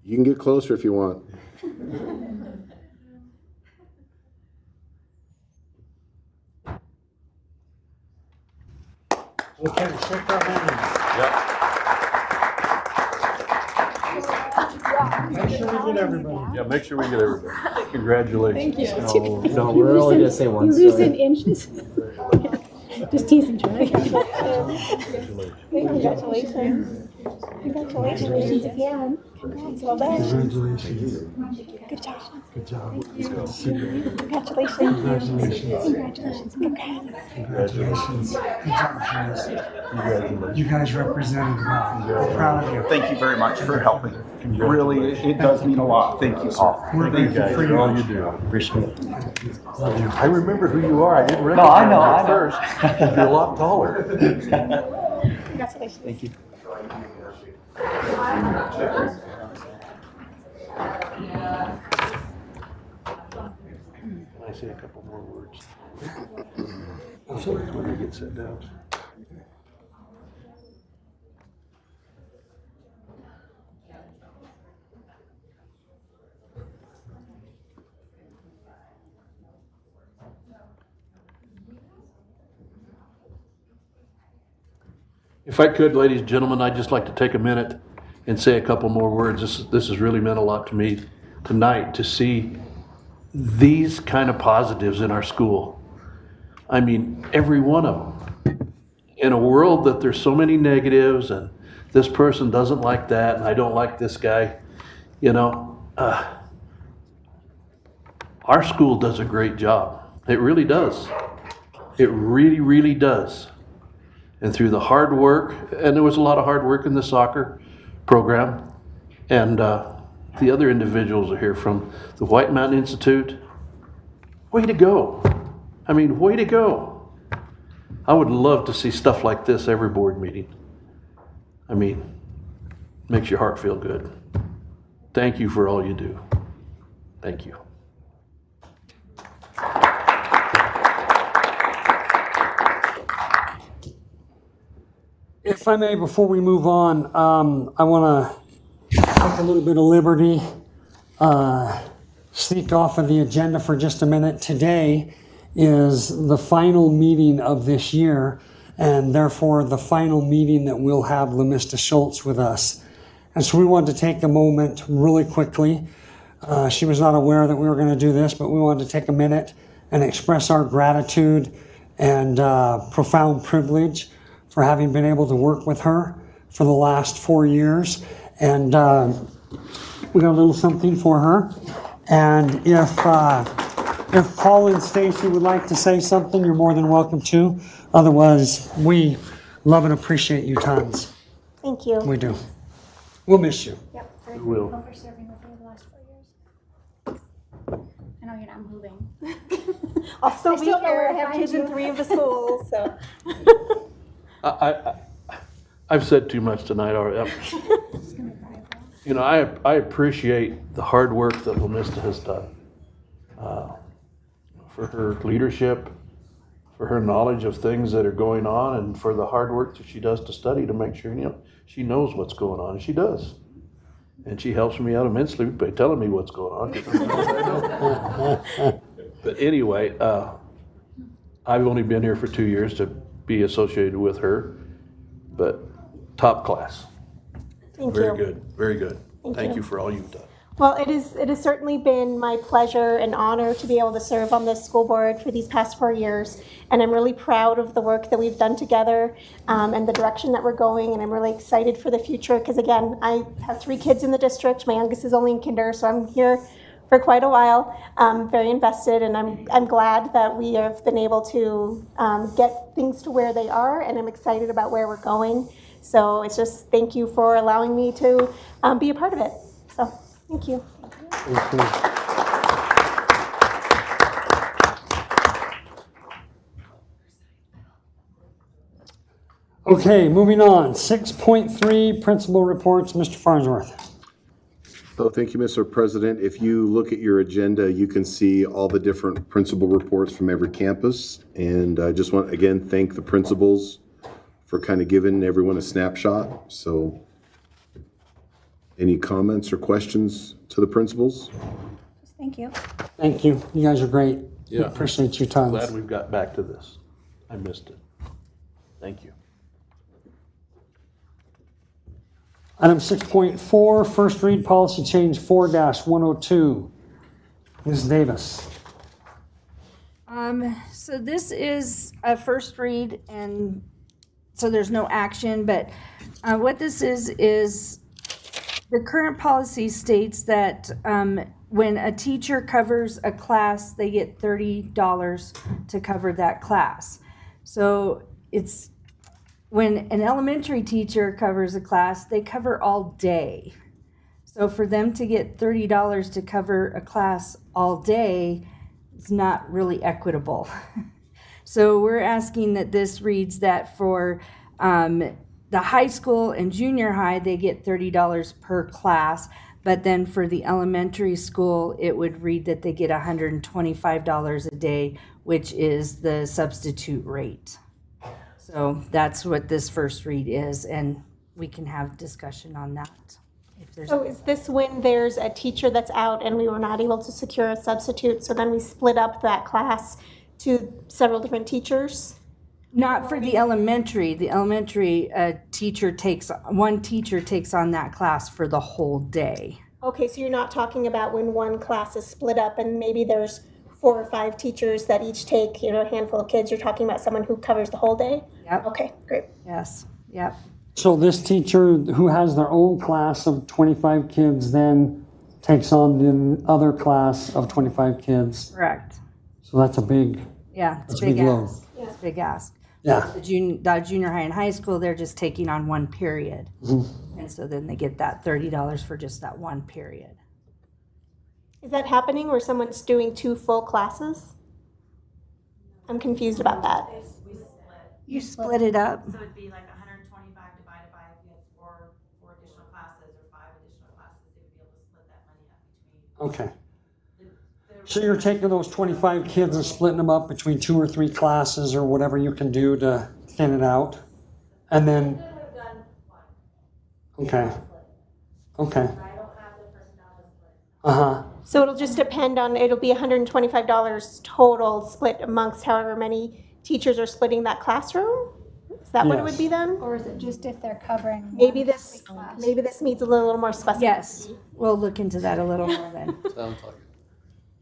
You can get closer if you want. Okay, shake our hands. Make sure we get everybody. Yeah, make sure we get everybody. Congratulations. No, we're only gonna say one. You lose in inches. Just teasing, Charlie. Congratulations. Congratulations again. Congrats, well done. Congratulations. Good job. Good job. Congratulations. Congratulations. Congratulations. Congrats. Congratulations. Good job, guys. You guys represented well. We're proud of you. Thank you very much for helping. Really, it does mean a lot. Thank you, all. We're grateful for you. All you do. Appreciate it. I remember who you are. I didn't No, recognize I know, you I at know. first. You're a lot taller. Congratulations. Thank you. Can I say a couple more words? When they get set down. If I could, ladies and gentlemen, I'd just like to take a minute and say a couple more words. This has really meant a lot to me tonight to see these kind of positives in our school. I mean, every one of them. In a world that there's so many negatives and this person doesn't like that and I don't like this guy, you know, our school does a great job. It really does. It really, really does. And through the hard work, and there was a lot of hard work in the soccer program, and the other individuals are here from the White Mountain Institute. Way to go. I mean, way to go. I would love to see stuff like this every board meeting. I mean, makes your heart feel good. Thank you for all you do. Thank you. If I may, before we move on, I want to take a little bit of liberty, sneak off of the agenda for just a minute. Today is the final meeting of this year, and therefore the final meeting that we'll have LaMista Schultz with us. And so we wanted to take a moment really quickly. She was not aware that we were going to do this, but we wanted to take a minute and express our gratitude and profound privilege for having been able to work with her for the last 4 years. And we got a little something for her. And if Paul and Stacy would like to say something, you're more than welcome to. Otherwise, we love and appreciate you tons. Thank you. We do. We'll miss you. Yep. Very will. grateful for serving with you the last 4 years. I know you're not moving. I'll still be still know here. where I to have find kids in you. 3 of the schools, so. I've said too much tonight already. You know, I appreciate the hard work that LaMista has done. For her leadership, for her knowledge of things that are going on, and for the hard work that she does to study to make sure, you know, she knows what's going on, and she does. And she helps me out immensely by telling me what's going on. 'Cause sometimes I don't. But anyway, I've only been here for 2 years to be associated with her, but top class. Thank Very you. good, very good. Thank you. you for all you've done. Well, it has certainly been my pleasure and honor to be able to serve on this school board for these past 4 years. And I'm really proud of the work that we've done together and the direction that we're going. And I'm really excited for the future because, again, I have 3 kids in the district. My youngest is only in kinder, so I'm here for quite a while. Very invested, and I'm glad that we have been able to get things to where they are, and I'm excited about where we're going. So it's just thank you for allowing me to be a part of it. So thank you. Thank you. Okay, moving on. 6.3 principal reports. Mr. Farnsworth. So thank you, Mr. President. If you look at your agenda, you can see all the different principal reports from every campus. And I just want, again, thank the principals for kind of giving everyone a snapshot. So any comments or questions to the principals? Thank you. Thank you. You guys are great. We Yeah. appreciate your time. Glad we've got back to this. I missed it. Thank you. Item 6.4, first read policy change 4-102. Ms. Davis. So this is a first read, and so there's no action, but what this is the current policy states that when a teacher covers a class, they get $30 to cover that class. So it's when an elementary teacher covers a class, they cover all day. So for them to get $30 to cover a class all day is not really equitable. So we're asking that this reads that for the high school and junior high, they get $30 per class. But then for the elementary school, it would read that they get $125 a day, which is the substitute rate. So that's what this first read is, and we can have discussion on that. If there's So is this when there's a teacher that's out and we were not able to secure a substitute, so then we split up that class to several different teachers? not for the elementary. The elementary one teacher takes on that class for the whole day. Okay, so you're not talking about when one class is split up and maybe there's 4 or 5 teachers that each take, a handful of kids. You're talking about someone who covers the whole day? Yep. Okay, great. Yes. Yep. So this teacher who has their own class of 25 kids then takes on the other class of 25 kids. Correct. So that's a big, Yeah, it's that's a big load. ask. It's a big ask. Yeah. The junior high and high school, they're just taking on one period. Mm-hmm. And so then they get that $30 for just that one period. Is that happening where someone's doing 2 full classes? I'm confused about that. You split it up. So it'd be like 125 divided by if you had four additional classes or 5 additional classes, they would be able to split that money up between. Okay. So you're taking those 25 kids and splitting them up between 2 or 3 classes or whatever you can do to thin it out? And then, okay. Okay. Uh-huh. So it'll just depend on, it'll be $125 total split amongst however many teachers are splitting that classroom? Is that what it would be then? Or is it just if they're covering? Maybe one this class? needs a little more specificity. Yes, we'll look into that a little more then. Sounds like it.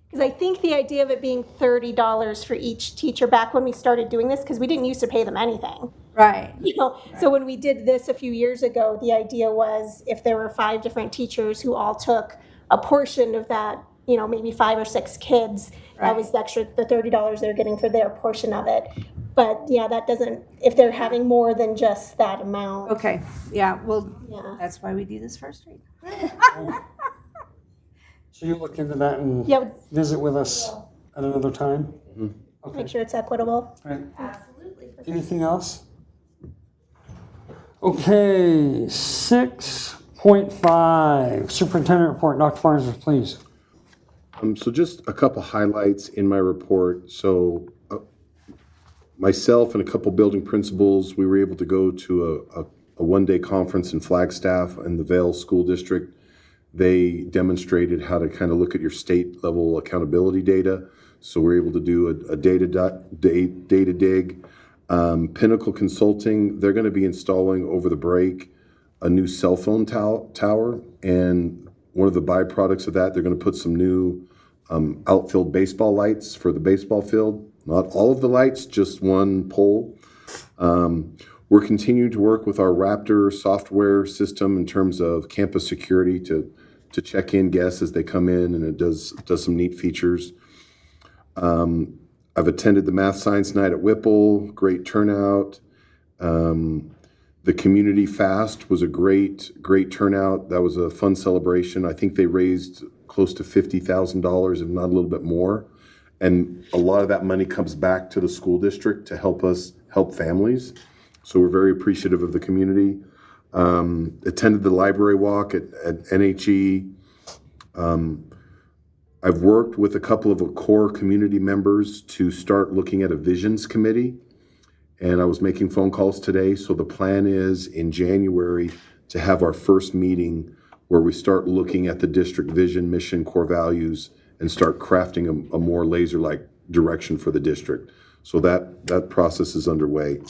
Because I think the idea of it being $30 for each teacher back when we started doing this, because we didn't used to pay them anything. Right. So when we did this a few years ago, the idea was if there were 5 different teachers who all took a portion of that, maybe 5 or 6 kids, that was the $30 they're getting for their portion of it. But yeah, that doesn't, if they're having more than just that amount. Okay, yeah, well, Yeah. that's why we do this first read. So you look into that and Yeah, visit with us at another time? Okay. make sure it's equitable. Right. Absolutely. Anything else? Okay, 6.5, Superintendent Report. Dr. Farnsworth, please. So just a couple highlights in my report. So myself and a couple building principals, we were able to go to a one-day conference in Flagstaff in the Vail School District. They demonstrated how to kind of look at your state level accountability data. So we're able to do a data dig. Pinnacle Consulting, they're going to be installing over the break a new cell phone tower. And one of the byproducts of that, they're going to put some new outfield baseball lights for the baseball field. Not all of the lights, just one pole. We're continuing to work with our Raptor software system in terms of campus security to check in guests as they come in, and it does some neat features. I've attended the Math Science Night at Whipple, great turnout. The Community Fast was a great turnout. That was a fun celebration. I think they raised close to $50,000, if not a little bit more. And a lot of that money comes back to the school district to help families. So we're very appreciative of the community. Attended the library walk at NHE. I've worked with a couple of core community members to start looking at a visions committee, and I was making phone calls today. So the plan is in January to have our first meeting where we start looking at the district vision, mission, core values, and start crafting a more laser-like direction for the district. So that process is underway.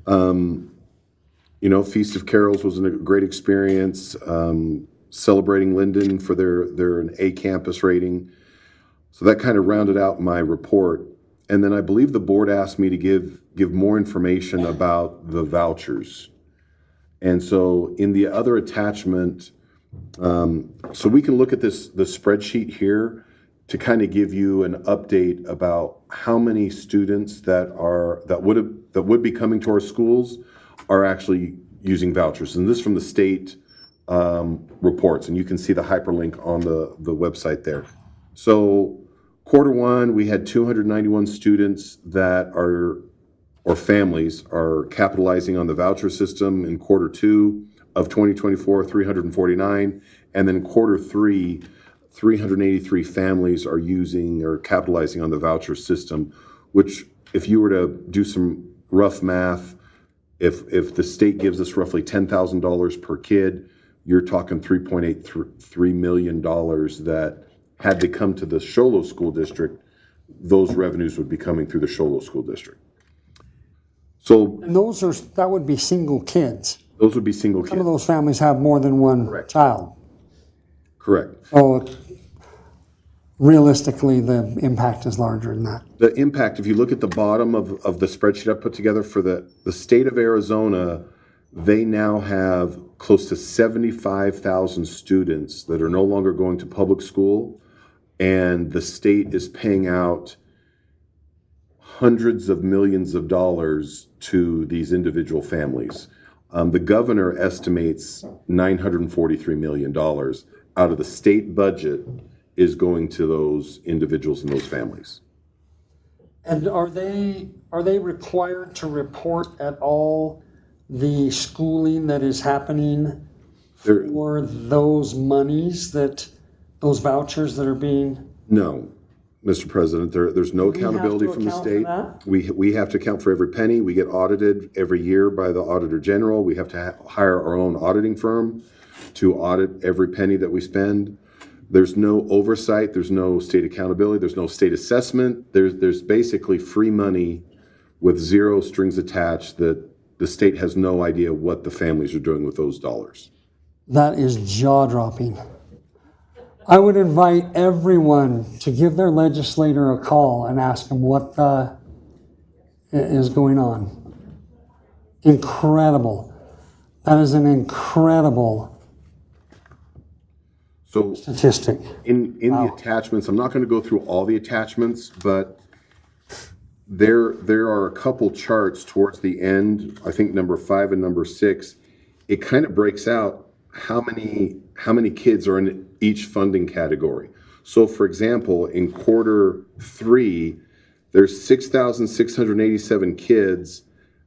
You know, Feast of Carols was a great experience. Celebrating Linden for their an A campus rating. So that kind of rounded out my report. And then I believe the board asked me to give more information about the vouchers. And so in the other attachment, so we can look at the spreadsheet here to kind of give you an update about how many students that would be coming to our schools are actually using vouchers. And this is from the state reports, and you can see the hyperlink on the website there. So Q1, we had 291 students that are, or families, are capitalizing on the voucher system. In Q2 of 2024, 349. And then Q3, 383 families are using or capitalizing on the voucher system, which if you were to do some rough math, if the state gives us roughly $10,000 per kid, you're talking $3.83 million that had they come to the Show Low School District, those revenues would be coming through the Show Low School District. So And that would be single kids. those would be single Some of kids. those families have more than one child. Correct. So realistically, the impact is larger than that. The impact, if you look at the bottom of the spreadsheet I put together for the state of Arizona, they now have close to 75,000 students that are no longer going to public school, and the state is paying out hundreds of millions of dollars to these individual families. The governor estimates $943 million out of the state budget is going to those individuals and those families. And are they required to report at all the schooling that is happening for those monies, those vouchers that are being? No, Mr. President, there's no accountability from the state. We have to account for every penny. We get audited every year by the Auditor General. We have to hire our own auditing firm to audit every penny that we spend. There's no oversight. There's no state accountability. There's no state assessment. There's basically free money with zero strings attached that the state has no idea what the families are doing with those dollars. That is jaw-dropping. I would invite everyone to give their legislator a call and ask them what is going on. Incredible. That is an incredible statistic. In the attachments, I'm not going to go through all the attachments, but there are a couple charts towards the end, I think number 5 and number 6. It kind of breaks out how many kids are in each funding category. So for example, in Q3, there's 6,687 kids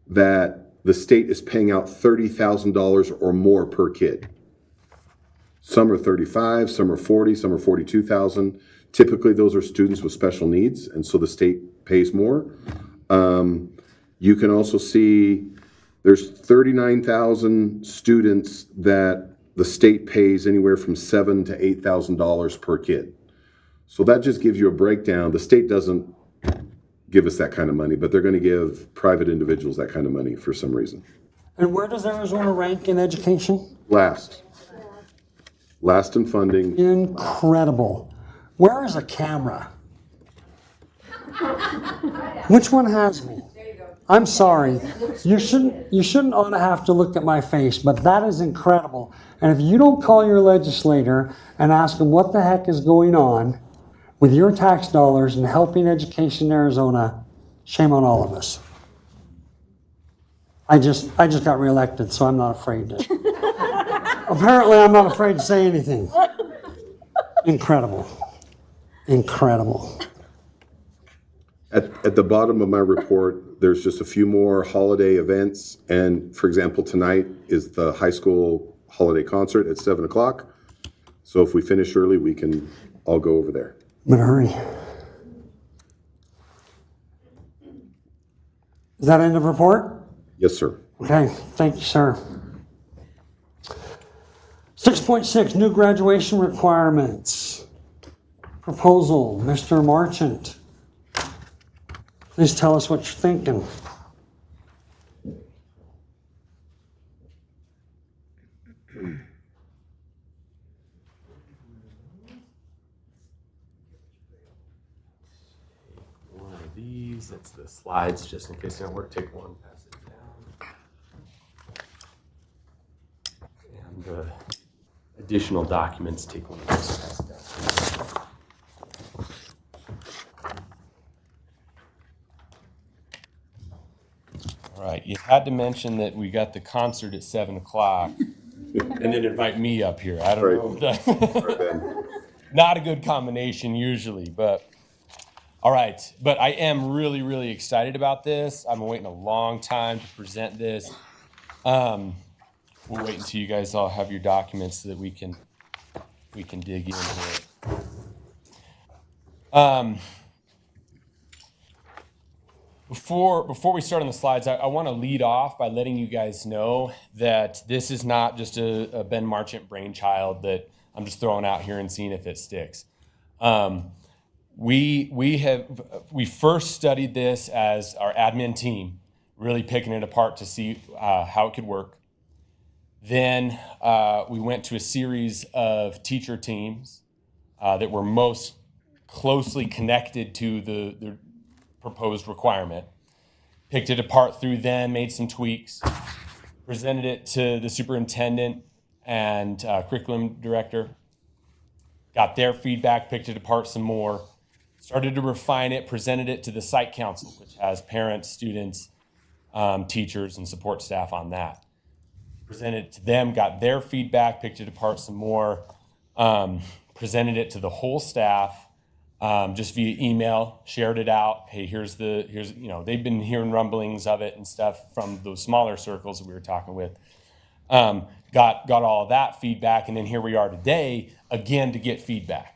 that the state is paying out $30,000 or more per kid. Some are 35, some are 40, some are 42,000. Typically, those are students with special needs, and so the state pays more. You can also see there's 39,000 students that the state pays anywhere from $7,000 to $8,000 per kid. So that just gives you a breakdown. The state doesn't give us that kind of money, but they're going to give private individuals that kind of money for some reason. And where does Arizona rank in education? Last in funding. Incredible. Where is a camera? Which one has me? I'm sorry. You shouldn't ought to have to look at my face, but that is incredible. And if you don't call your legislator and ask them what the heck is going on with your tax dollars and helping education in Arizona, shame on all of us. I just got reelected, so I'm not afraid to. Apparently, I'm not afraid to say anything. Incredible. Incredible. At the bottom of my report, there's just a few more holiday events. And for example, tonight is the high school holiday concert at 7 o'clock. So if we finish early, we can all go over there. But hurry. Is that end of report? Yes, sir. Okay, thank you, sir. 6.6, new graduation requirements. Proposal, Mr. Marchant. Please tell us what you're thinking. One of these, that's the slides, just in case they don't work, take one, pass it down. And the additional documents, take one of those, pass it down. All right, you had to mention that we got the concert at 7 o'clock and then invite me up here. I don't know. Right, Ben. Not a good combination usually, but all right. But I am really, really excited about this. I've been waiting a long time to present this. We'll wait until you guys all have your documents so that we can dig into it. Before we start on the slides, I want to lead off by letting you guys know that this is not just a Ben Marchant brainchild that I'm just throwing out here and seeing if it sticks. We first studied this as our admin team, really picking it apart to see how it could work. Then we went to a series of teacher teams that were most closely connected to the proposed requirement, picked it apart through them, made some tweaks, presented it to the superintendent and curriculum director, got their feedback, picked it apart some more, started to refine it, presented it to the site council, which has parents, students, teachers, and support staff on that. Presented it to them, got their feedback, picked it apart some more, presented it to the whole staff, just via email, shared it out. Hey, here's they've been hearing rumblings of it and stuff from those smaller circles that we were talking with. Got all of that feedback, and then here we are today again to get feedback,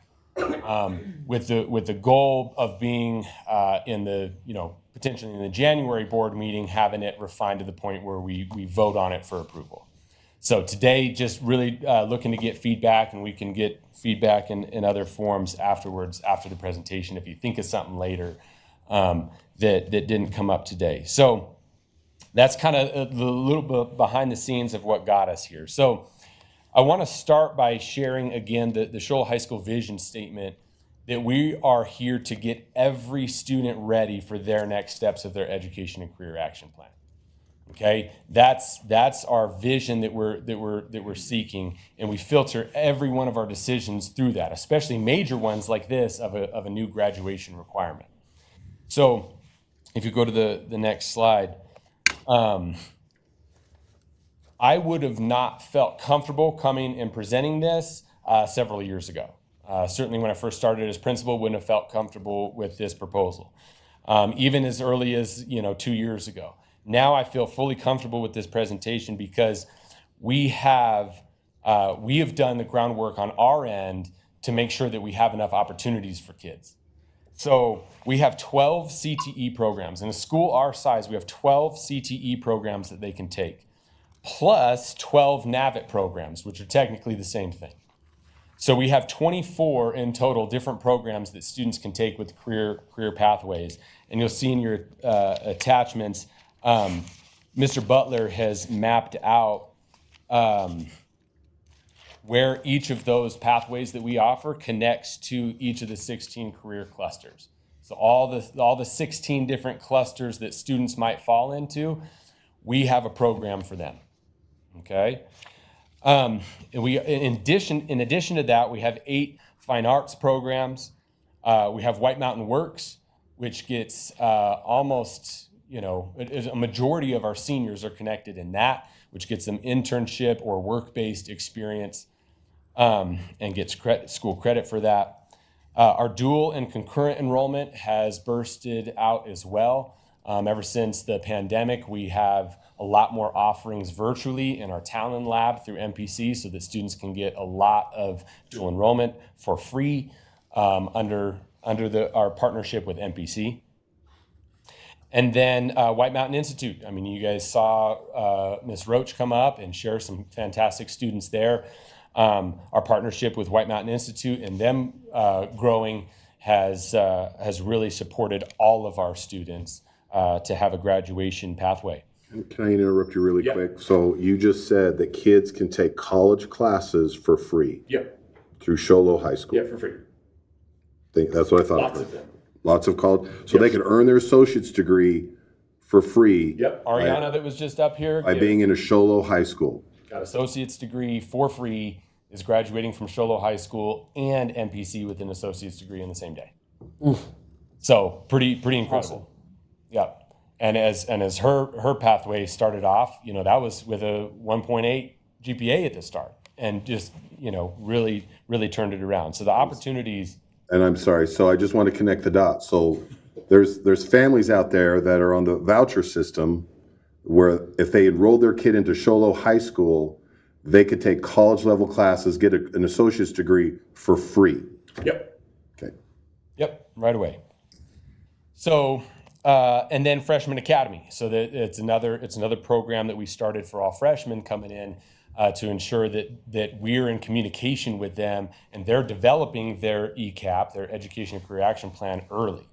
with the goal of being potentially in the January board meeting, having it refined to the point where we vote on it for approval. So today, just really looking to get feedback, and we can get feedback in other forms afterwards, after the presentation, if you think of something later that didn't come up today. So that's kind of the little bit behind the scenes of what got us here. So I want to start by sharing again the Shoal High School vision statement, that we are here to get every student ready for their next steps of their education and career action plan. Okay, that's our vision that we're seeking, and we filter every one of our decisions through that, especially major ones like this of a new graduation requirement. So, if you go to the next slide, I would have not felt comfortable coming and presenting this several years ago. Certainly, when I first started as principal, wouldn't have felt comfortable with this proposal, even as early as 2 years ago. Now I feel fully comfortable with this presentation because we have done the groundwork on our end to make sure that we have enough opportunities for kids. So we have 12 CTE programs. In a school our size, we have 12 CTE programs that they can take, plus 12 NAVIT programs, which are technically the same thing. So we have 24 in total different programs that students can take with career pathways. And you'll see in your attachments, Mr. Butler has mapped out where each of those pathways that we offer connects to each of the 16 career clusters. So all the 16 different clusters that students might fall into, we have a program for them. Okay. And in addition to that, we have 8 fine arts programs. We have White Mountain Works, which gets almost, a majority of our seniors are connected in that, which gets them internship or work-based experience, and gets school credit for that. Our dual and concurrent enrollment has bursted out as well. Ever since the pandemic, we have a a lot more offerings virtually in our Talon Lab through MPC so that students can get a lot of dual enrollment for free under our partnership with MPC. And then White Mountain Institute. I mean, you guys saw Ms. Roach come up and share some fantastic students there. Our partnership with White Mountain Institute and them growing has really supported all of our students to have a graduation pathway. Can I interrupt you really Yep. quick? So you just said that kids can take college classes for free Yep. through Show Low High School. Yeah, for free. That's what I thought. Lots of them. Lots of college. So they can earn their associate's degree for free. Yep. Ariana that was just up here By being in a Show Low High School. got associate's degree for free, is graduating from Show Low High School and MPC with an associate's degree in the same day. So pretty incredible. Awesome. Yeah. And as her pathway started off, that was with a 1.8 GPA at the start, and just really turned it around. So the opportunities. And I'm sorry, so I just want to connect the dots. So there's families out there that are on the voucher system where if they enrolled their kid into Show Low High School, they could take college level classes, get an associate's degree for free. Yep. Okay. Yep, right away. So, and then Freshman Academy. So that it's another program that we started for all freshmen coming in to ensure that we're in communication with them and they're developing their ECAP, their Education and Career Action Plan, early,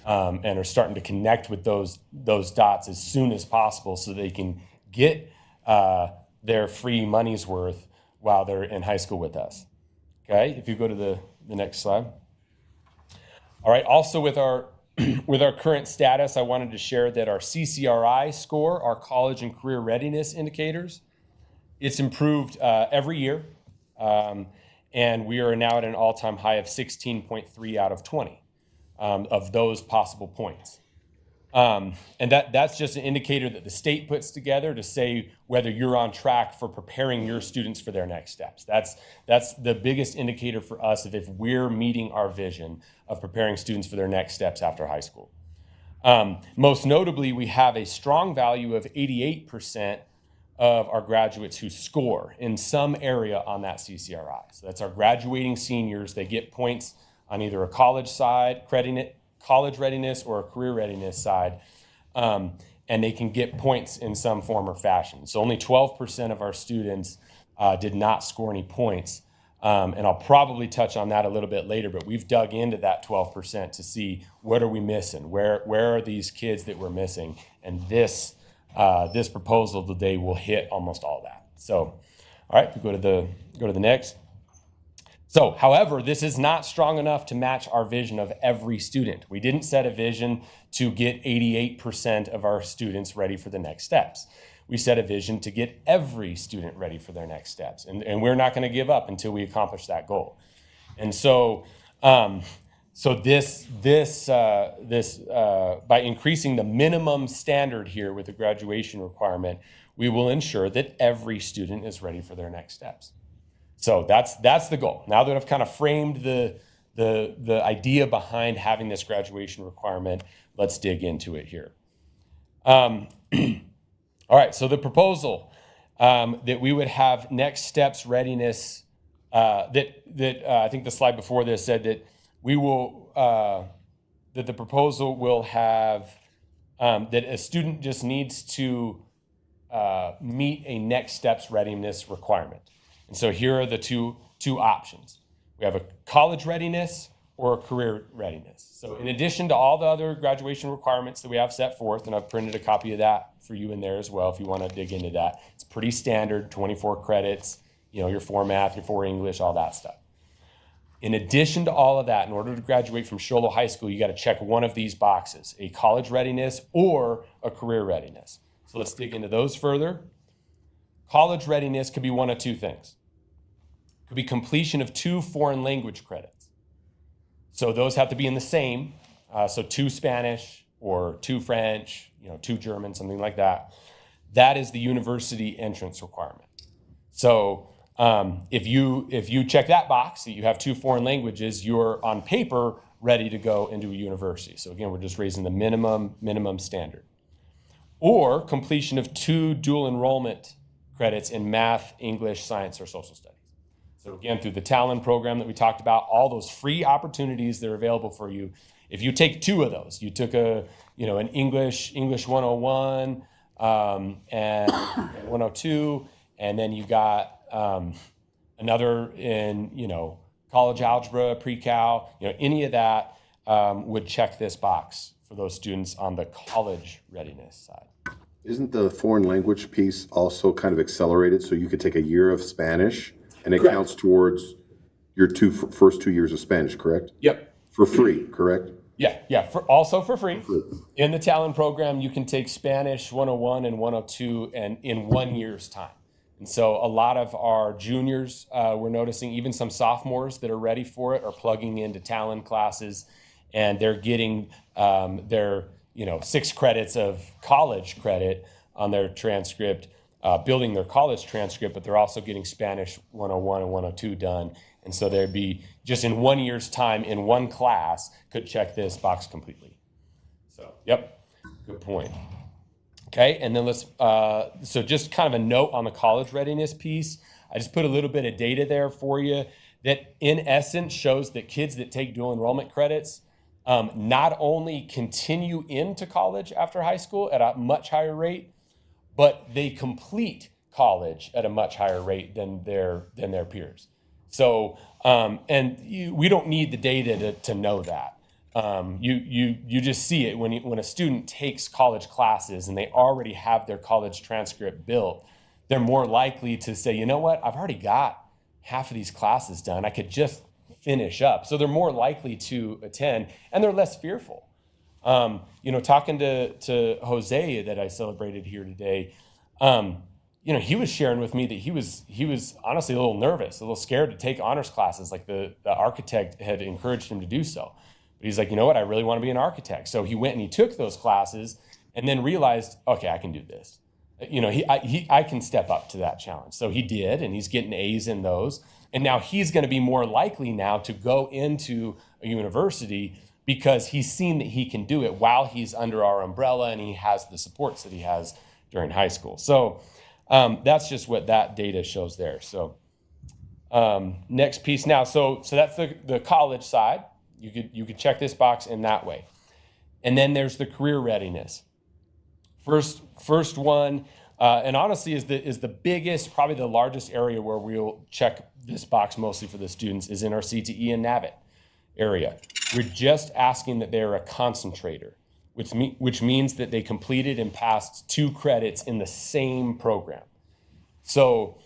and are starting to connect with those dots as soon as possible so they can get their free money's worth while they're in high school with us. Okay, if you go to the next slide. All right, also with our current status, I wanted to share that our CCRI score, our college and career readiness indicators, it's improved every year, and we are now at an all-time high of 16.3 out of 20 of those possible points. And that's just an indicator that the state puts together to say whether you're on track for preparing your students for their next steps. That's the biggest indicator for us of if we're meeting our vision of preparing students for their next steps after high school. Most notably, we have a strong value of 88% of our graduates who score in some area on that CCRI. So that's our graduating seniors. They get points on either a college side, college readiness, or a career readiness side, and they can get points in some form or fashion. So only 12% of our students did not score any points, and I'll probably touch on that a little bit later, but we've dug into that 12% to see what are we missing, where are these kids that we're missing, and this proposal today will hit almost all that. So, all right, if we go to the next. So, however, this is not strong enough to match our vision of every student. We didn't set a vision to get 88% of our students ready for the next steps. We set a vision to get every student ready for their next steps. And we're not going to give up until we accomplish that goal. And so, by increasing the minimum standard here with the graduation requirement, we will ensure that every student is ready for their next steps. So that's the goal. Now that I've kind of framed the idea behind having this graduation requirement, let's dig into it here. All right, so the proposal that we would have next steps readiness, I think the slide before this said that we will, that the proposal will have, that a student just needs to meet a next steps readiness requirement. And so here are the two options. We have a college readiness or a career readiness. So in addition to all the other graduation requirements that we have set forth, and I've printed a copy of that for you in there as well if you want to dig into that. It's pretty standard, 24 credits, your 4 math, your 4 English, all that stuff. In addition to all of that, in order to graduate from Show Low High School, you got to check one of these boxes, a college readiness or a career readiness. So let's dig into those further. College readiness could be one of two things. It could be completion of 2 foreign language credits. So those have to be in the same, so 2 Spanish or 2 French, 2 German, something like that. That is the university entrance requirement. So if you check that box, that you have 2 foreign languages, you're on paper ready to go into a university. So again, we're just raising the minimum standard. or completion of 2 dual enrollment credits in math, English, science, or social studies. So again, through the Talon program that we talked about, all those free opportunities that are available for you. If you take 2 of those, you took an English 101 and 102, and then you got another in college algebra, pre-cal, any of that would check this box for those students on the college readiness side. Isn't the foreign language piece also kind of accelerated, so you could take a year of Spanish and it counts towards your first 2 years of Spanish, correct? Yep. For free, correct? Yeah, also for free. In the Talon program, you can take Spanish 101 and 102 and in 1 year's time. And so a lot of our juniors, we're noticing even some sophomores that are ready for it are plugging into Talon classes, and they're getting their 6 credits of college credit on their transcript, building their college transcript, but they're also getting Spanish 101 and 102 done. And so they'd be just in 1 year's time in one class could check this box completely. So, yep, good point. Okay, and then let's, so just kind of a note on the college readiness piece. I just put a little bit of data there for you that in essence shows that kids that take dual enrollment credits not only continue into college after high school at a much higher rate, but they complete college at a much higher rate than their peers. So, we don't need the data to know that. You just see it when a student takes college classes and they already have their college transcript built, they're more likely to say, you know what, I've already got half of these classes done. I could just finish up. So they're more likely to attend, and they're less fearful. Talking to Jose that I celebrated here today, he was sharing with me that he was honestly a little nervous, a little scared to take honors classes, like the architect had encouraged him to do so. But he's like, you know what, I really want to be an architect. So he went and he took those classes and then realized, okay, I can do this. I can step up to that challenge. So he did, and he's getting A's in those. And now he's going to be more likely now to go into a university because he's seen that he can do it while he's under our umbrella and he has the supports that he has during high school. So that's just what that data shows there. So next piece now. So that's the college side. You could check this box in that way. And then there's the career readiness. First one, and honestly is the biggest, probably the largest area where we'll check this box mostly for the students is in our CTE and NAVIT area. We're just asking that they're a concentrator, which means that they completed and passed 2 credits in the same program. So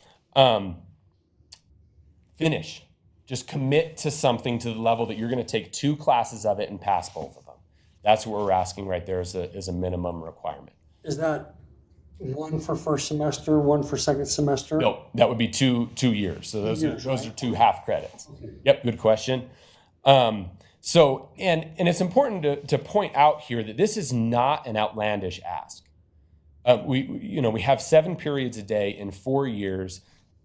finish. Just commit to something to the level that you're going to take 2 classes of it and pass both of them. That's what we're asking right there as a minimum requirement. Is that 1 for first semester, 1 for second semester? No, that would be 2 years. So those are 2 half credits. Okay. Yep, good question. So it's important to point out here that this is not an outlandish ask. We have 7 periods a day in 4 years.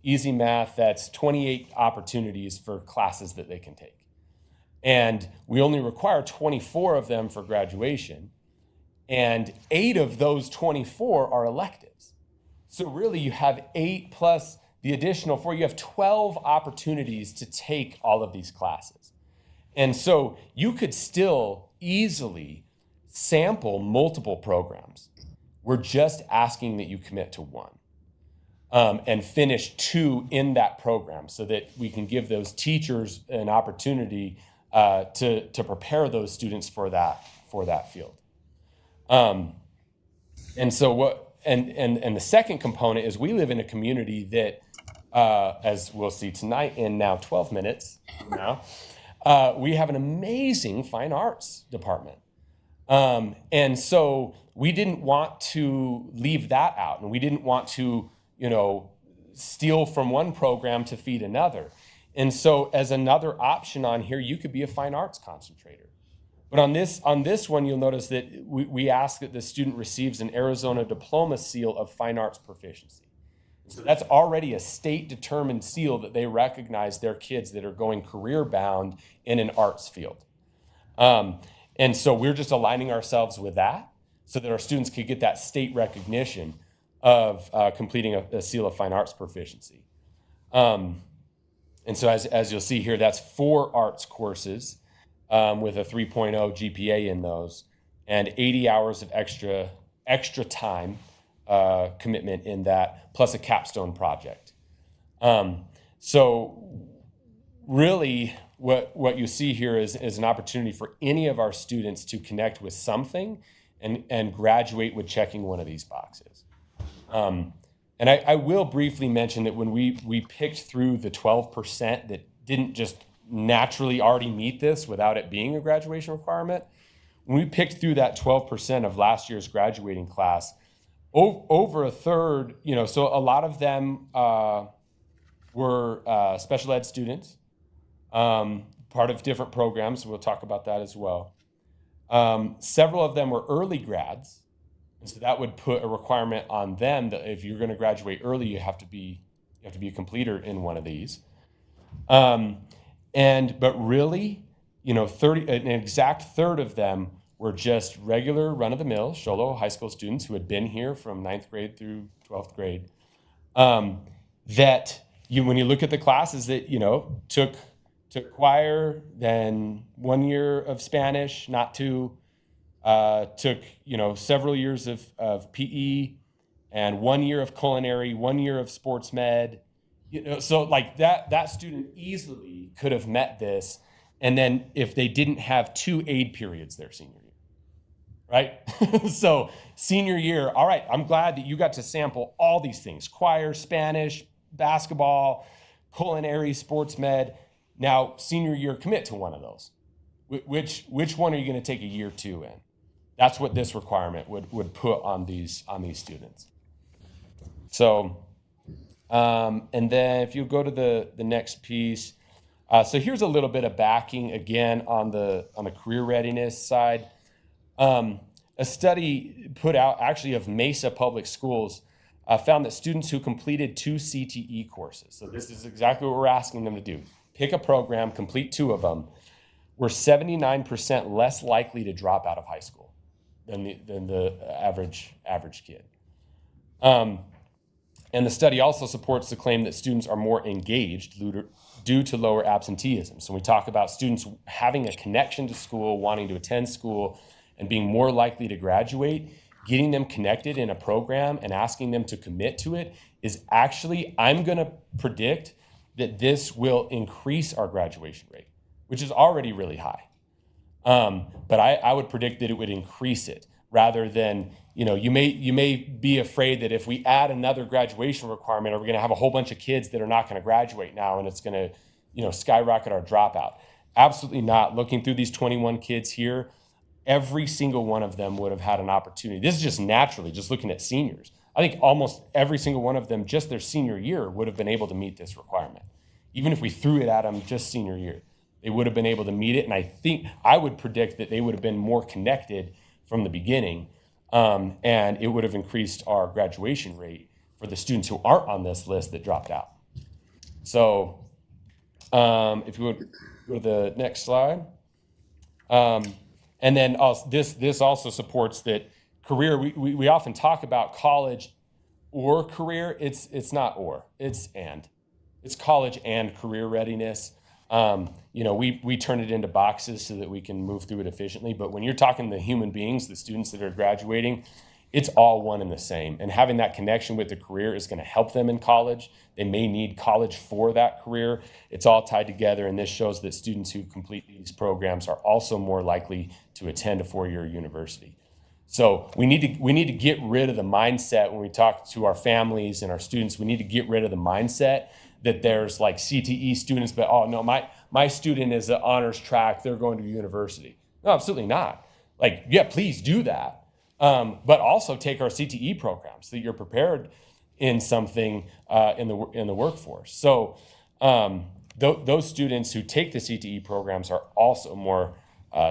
Easy math, that's 28 opportunities for classes that they can take. And we only require 24 of them for graduation. And 8 of those 24 are electives. So really you have 8 plus the additional 4, you have 12 opportunities to take all of these classes. And so you could still easily sample multiple programs. We're just asking that you commit to 1 and finish 2 in that program so that we can give those teachers an opportunity to prepare those students for that field. And so the second component is we live in a community that, as we'll see tonight in now 12 minutes now, we have an amazing fine arts department. And so we didn't want to leave that out, and we didn't want to, steal from one program to feed another. And so as another option on here, you could be a fine arts concentrator. But on this one, you'll notice that we ask that the student receives an Arizona Diploma Seal of Fine Arts Proficiency. So that's already a state-determined seal that they recognize their kids that are going career-bound in an arts field. And so we're just aligning ourselves with that. so that our students could get that state recognition of completing a Seal of Fine Arts proficiency. And so as you'll see here, that's 4 arts courses with a 3.0 GPA in those, and 80 hours of extra time commitment in that, plus a capstone project. So really what you see here is an opportunity for any of our students to connect with something and graduate with checking one of these boxes. And I will briefly mention that when we picked through the 12% that didn't just naturally already meet this without it being a graduation requirement, when we picked through that 12% of last year's graduating class, over a third, so a lot of them were special ed students, part of different programs. We'll talk about that as well. Several of them were early grads. And so that would put a requirement on them that if you're going to graduate early, you have to be a completer in one of these. But really, an exact third of them were just regular run-of-the-mill Show Low high school students who had been here from 9th grade through 12th grade. When you look at the classes that, took choir, then 1 year of Spanish, not two, took, several years of PE and 1 year of culinary, 1 year of sports med, so like that student easily could have met this. And then if they didn't have 2 aid periods their senior year, right? So senior year, all right, I'm glad that you got to sample all these things: choir, Spanish, basketball, culinary, sports med. Now, senior year, commit to one of those. Which one are you going to take a year 2 in? That's what this requirement would put on these students. So, and then if you go to the next piece, so here's a little bit of backing again on the career readiness side. A study put out actually of Mesa Public Schools found that students who completed 2 CTE courses, so this is exactly what we're asking them to do, pick a program, complete 2 of them, were 79% less likely to drop out of high school than the average kid. And the study also supports the claim that students are more engaged due to lower absenteeism. So we talk about students having a connection to school, wanting to attend school, and being more likely to graduate. Getting them connected in a program and asking them to commit to it is actually, I'm going to predict that this will increase our graduation rate, which is already really high. But I would predict that it would increase it rather than, you may be afraid that if we add another graduation requirement, are we going to have a whole bunch of kids that are not going to graduate now and it's going to, skyrocket our dropout? Absolutely not. Looking through these 21 kids here, every single one of them would have had an opportunity. This is just naturally, just looking at seniors. I think almost every single one of them, just their senior year, would have been able to meet this requirement. Even if we threw it at them just senior year, they would have been able to meet it. And I would predict that they would have been more connected from the beginning, and it would have increased our graduation rate for the students who aren't on this list that dropped out. So if you would go to the next slide. And then also, this also supports that career, we often talk about college or career. It's not or, it's and. It's college and career readiness. We turn it into boxes so that we can move through it efficiently. But when you're talking to human beings, the students that are graduating, it's all one and the same. And having that connection with the career is going to help them in college. They may need college for that career. It's all tied together. And this shows that students who complete these programs are also more likely to attend a 4-year university. So we need to get rid of the mindset when we talk to our families and our students. We need to get rid of the mindset that there's like CTE students, but oh no, my student is an honors track, they're going to university. No, absolutely not. Like, yeah, please do that. But also take our CTE programs so that you're prepared in something in the workforce. So those students who take the CTE programs are also more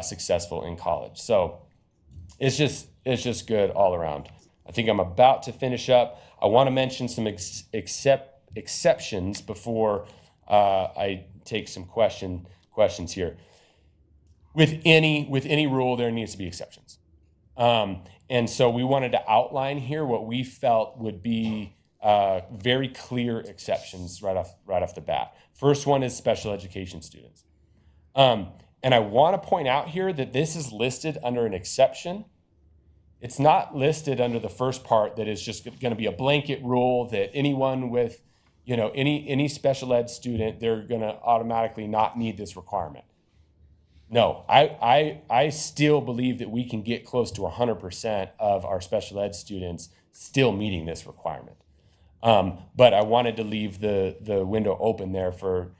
successful in college. So it's just good all around. I think I'm about to finish up. I want to mention some exceptions before I take some questions here. With any rule, there needs to be exceptions. And so we wanted to outline here what we felt would be very clear exceptions right off the bat. First one is special education students. And I want to point out here that this is listed under an exception. It's not listed under the first part that is just going to be a blanket rule that anyone with, any special ed student, they're going to automatically not need this requirement. No, I still believe that we can get close to 100% of our special ed students still meeting this requirement. But I wanted to leave the window open there for,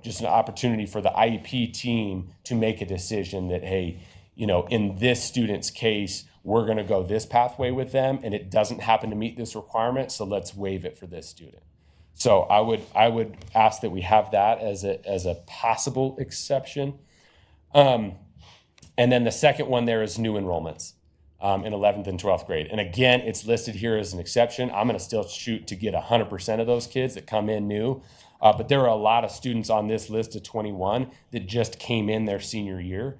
just an opportunity for the IEP team to make a decision that, hey, in this student's case, we're going to go this pathway with them, and it doesn't happen to meet this requirement, so let's waive it for this student. So I would ask that we have that as a possible exception. And then the second one there is new enrollments in 11th and 12th grade. And again, it's listed here as an exception. I'm going to still shoot to get 100% of those kids that come in new. But there are a lot of students on this list of 21 that just came in their senior year.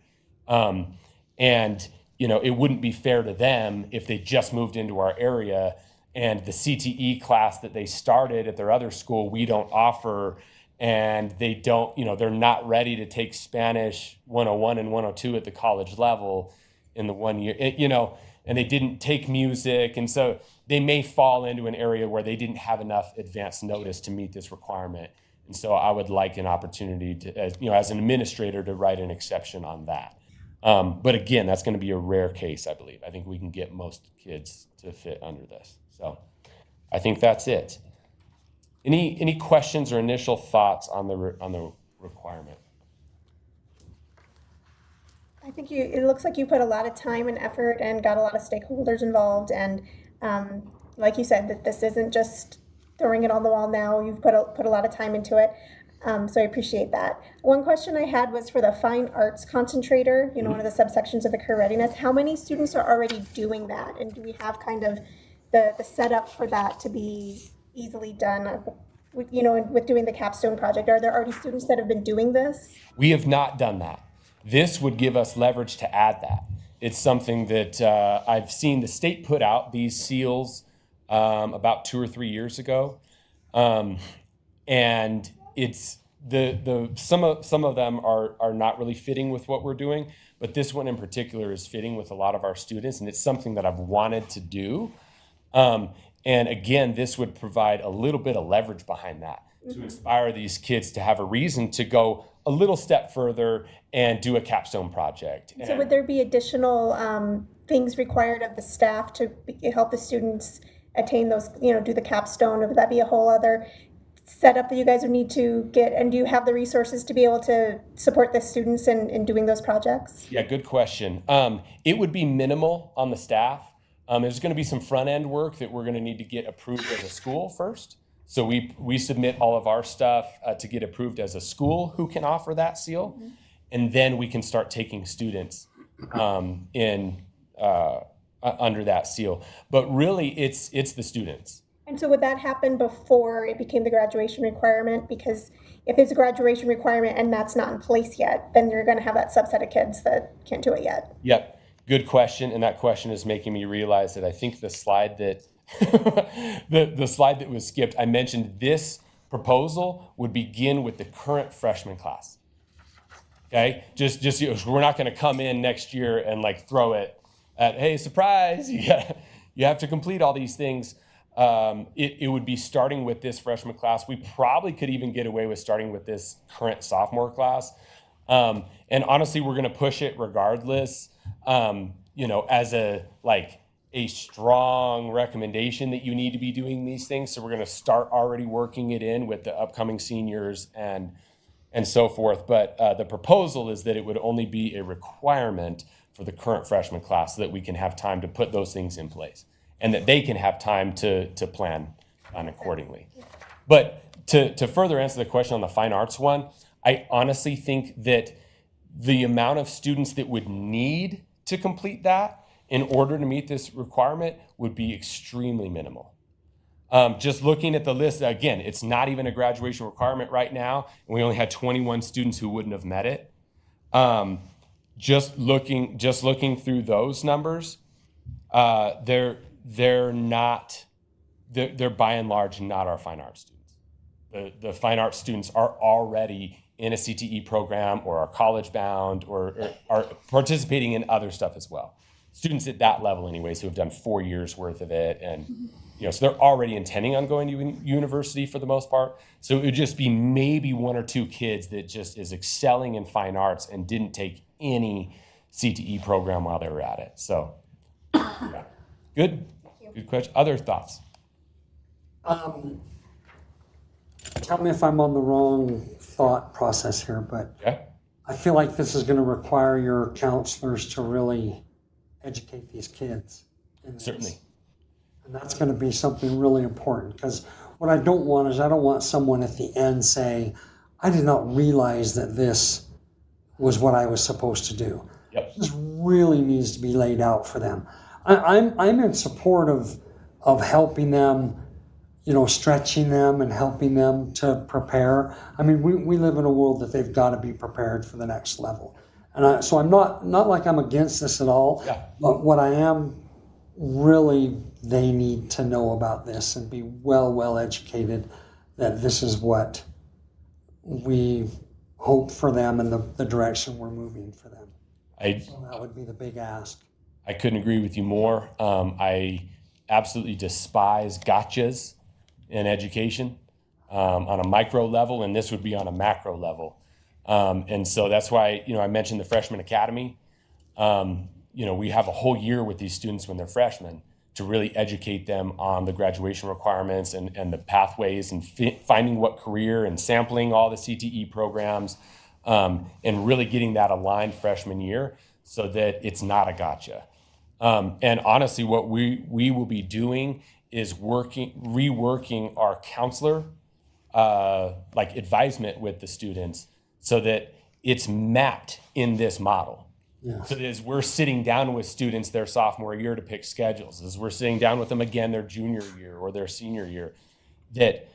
And, it wouldn't be fair to them if they just moved into our area and the CTE class that they started at their other school, we don't offer, and they don't, they're not ready to take Spanish 101 and 102 at the college level in the 1 year, and they didn't take music. And so they may fall into an area where they didn't have enough advance notice to meet this requirement. And so I would like an opportunity to, as an administrator, to write an exception on that. But again, that's going to be a rare case, I believe. I think we can get most kids to fit under this. So I think that's it. Any questions or initial thoughts on the requirement? I think it looks like you put a lot of time and effort and got a lot of stakeholders involved. And like you said, that this isn't just throwing it on the wall now. You've put a lot of time into it. So I appreciate that. One question I had was for the fine arts concentrator, one of the subsections of the career readiness. How many students are already doing that? And do we have kind of the setup for that to be easily done? With doing the capstone project, are there already students that have been doing this? We have not done that. This would give us leverage to add that. It's something that I've seen the state put out these seals about 2 or 3 years ago, and it's some of them are not really fitting with what we're doing, but this one in particular is fitting with a lot of our students, and it's something that I've wanted to do. And again, this would provide a little bit of leverage behind that to inspire these kids to have a reason to go a little step further and do a capstone project. So would there be additional things required of the staff to help the students attain those, do the capstone? Or would that be a whole other setup that you guys would need to get? And do you have the resources to be able to support the students in doing those projects? Yeah, good question. It would be minimal on the staff. There's going to be some front end work that we're going to need to get approved as a school first. So we submit all of our stuff to get approved as a school who can offer that seal. Mm-hmm. And then we can start taking students under that seal. But really, it's the students. And so would that happen before it became the graduation requirement? Because if there's a graduation requirement and that's not in place yet, then you're going to have that subset of kids that can't do it yet. Yep. Good question, and that question is making me realize that I think the slide that the slide that was skipped, I mentioned this proposal would begin with the current freshman class. Okay, just we're not going to come in next year and throw it at, hey, surprise, you have to complete all these things. It would be starting with this freshman class. We probably could even get away with starting with this current sophomore class. And honestly, we're going to push it regardless. As a strong recommendation that you need to be doing these things. So we're going to start already working it in with the upcoming seniors and so forth. But the proposal is that it would only be a requirement for the current freshman class so that we can have time to put those things in place and that they can have time to plan accordingly. But to further answer the question on the fine arts one, I honestly think that the amount of students that would need to complete that in order to meet this requirement would be extremely minimal. Just looking at the list, again, it's not even a graduation requirement right now, and we only had 21 students who wouldn't have met it. Just looking through those numbers, They're not. They're by and large not our fine arts students. The fine arts students are already in a CTE program or are college bound or are participating in other stuff as well. Students at that level anyways who have done 4 years worth of it, and so they're already intending on going to university for the most part. So it would just be maybe 1 or 2 kids that just is excelling in fine arts and didn't take any CTE program while they were at it. So yeah. Good question. Other thoughts? Tell me if I'm on the wrong thought process here, but Yeah. I feel like this is going to require your counselors to really educate these kids. in this. Certainly. And that's going to be something really important, because what I don't want is I don't want someone at the end saying, I did not realize that this was what I was supposed to do. Yep. This really needs to be laid out for them. I'm in support of helping them, stretching them and helping them to prepare. I mean, we live in a world that they've got to be prepared for the next level. And so I'm not like I'm against this at all, Yeah. but what I am really, they need to know about this and be well educated that this is what we hope for them and the direction we're moving for them. So that would be the big ask. I couldn't agree with you more. I absolutely despise gotchas in education on a micro level, and this would be on a macro level. And so that's why, I mentioned the Freshman Academy. We have a whole year with these students when they're freshmen to really educate them on the graduation requirements and the pathways and finding what career and sampling all the CTE programs and really getting that aligned freshman year so that it's not a gotcha. And honestly, what we will be doing is reworking our counselor advisement with the students so that it's mapped in this model. Yeah. So that as we're sitting down with students their sophomore year to pick schedules, as we're sitting down with them again their junior year or their senior year, that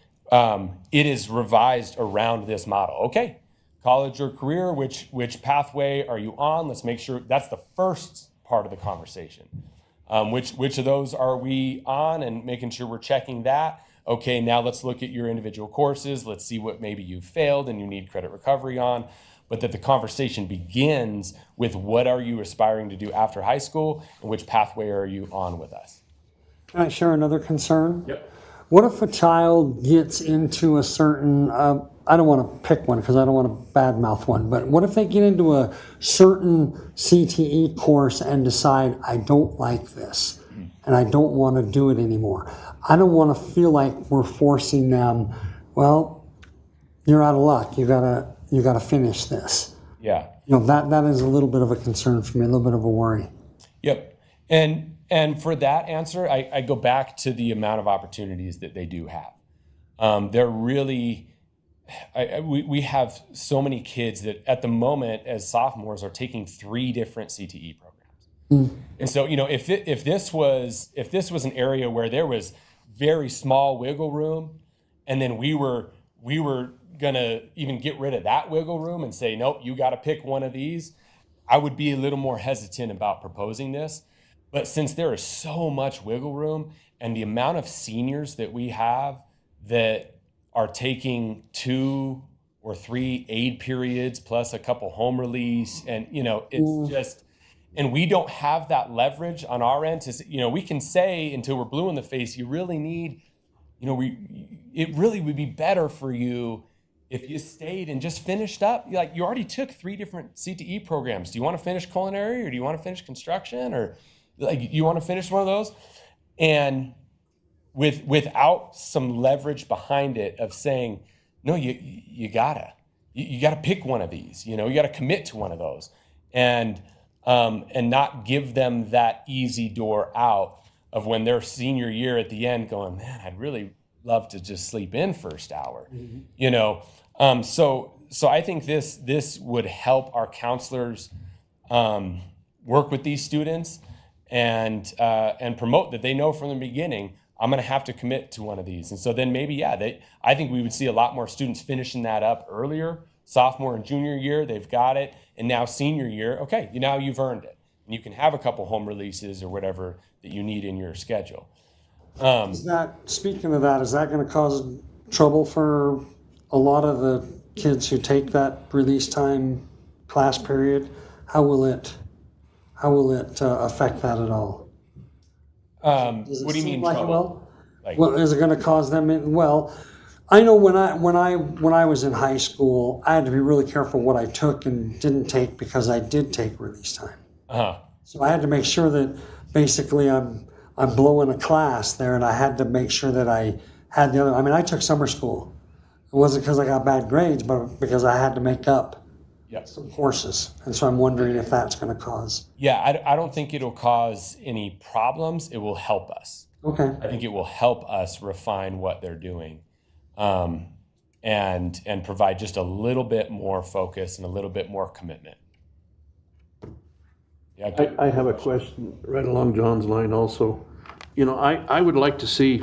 it is revised around this model. Okay, college or career, which pathway are you on? Let's make sure that's the first part of the conversation. Which of those are we on, and making sure we're checking that. Okay, now let's look at your individual courses. Let's see what maybe you failed and you need credit recovery on. But that the conversation begins with what are you aspiring to do after high school and which pathway are you on with us? Can I share another concern? Yep. What if a child gets into a certain, I don't want to pick one because I don't want to badmouth one, but what if they get into a certain CTE course and decide, I don't like this and I don't want to do it anymore? I don't want to feel like we're forcing them, well, you're out of luck. You gotta finish this. Yeah. That is a little bit of a concern for me, a little bit of a worry. Yep. And for that answer, I go back to the amount of opportunities that they do have. They're really, we have so many kids that at the moment as sophomores are taking 3 different CTE programs. And so, if this was an area where there was very small wiggle room, and then we were gonna even get rid of that wiggle room and say, nope, you got to pick one of these, I would be a little more hesitant about proposing this. But since there is so much wiggle room and the amount of seniors that we have that are taking 2 or 3 aid periods plus a couple home release, and it's just, and we don't have that leverage on our end to, we can say until we're blue in the face, you really need, it really would be better for you if you stayed and just finished up. You already took 3 different CTE programs. Do you want to finish culinary, or do you want to finish construction, or you want to finish one of those? And without some leverage behind it of saying, no, you gotta pick one of these. You gotta commit to one of those, and not give them that easy door out of when their senior year at the end going, man, I'd really love to just sleep in first hour. So I think this would help our counselors work with these students and promote that they know from the beginning, I'm going to have to commit to one of these. And so then maybe, I think we would see a lot more students finishing that up earlier, sophomore and junior year, they've got it. And now senior year, okay, now you've earned it. And you can have a couple home releases or whatever that you need in your schedule. Is that, speaking of that, is that going to cause trouble for a lot of the kids who take that release time class period? How will it affect that at all? Does it What do you seem mean like it trouble? will? Like, Well, is it going to cause them? Well, I know when I was in high school, I had to be really careful what I took and didn't take because I did take release time. uh-huh. So I had to make sure that basically I'm blowing a class there, and I had to make sure that I had the other. I mean, I took summer school. It wasn't because I got bad grades, but because I had to make up Yep. some courses, and so I'm wondering if that's going to cause. Yeah, I don't think it'll cause any problems. It will help us. Okay. I think it will help us refine what they're doing, and provide just a little bit more focus and a little bit more commitment. Yeah, good. I have a question right along John's line also. You know, I would like to see,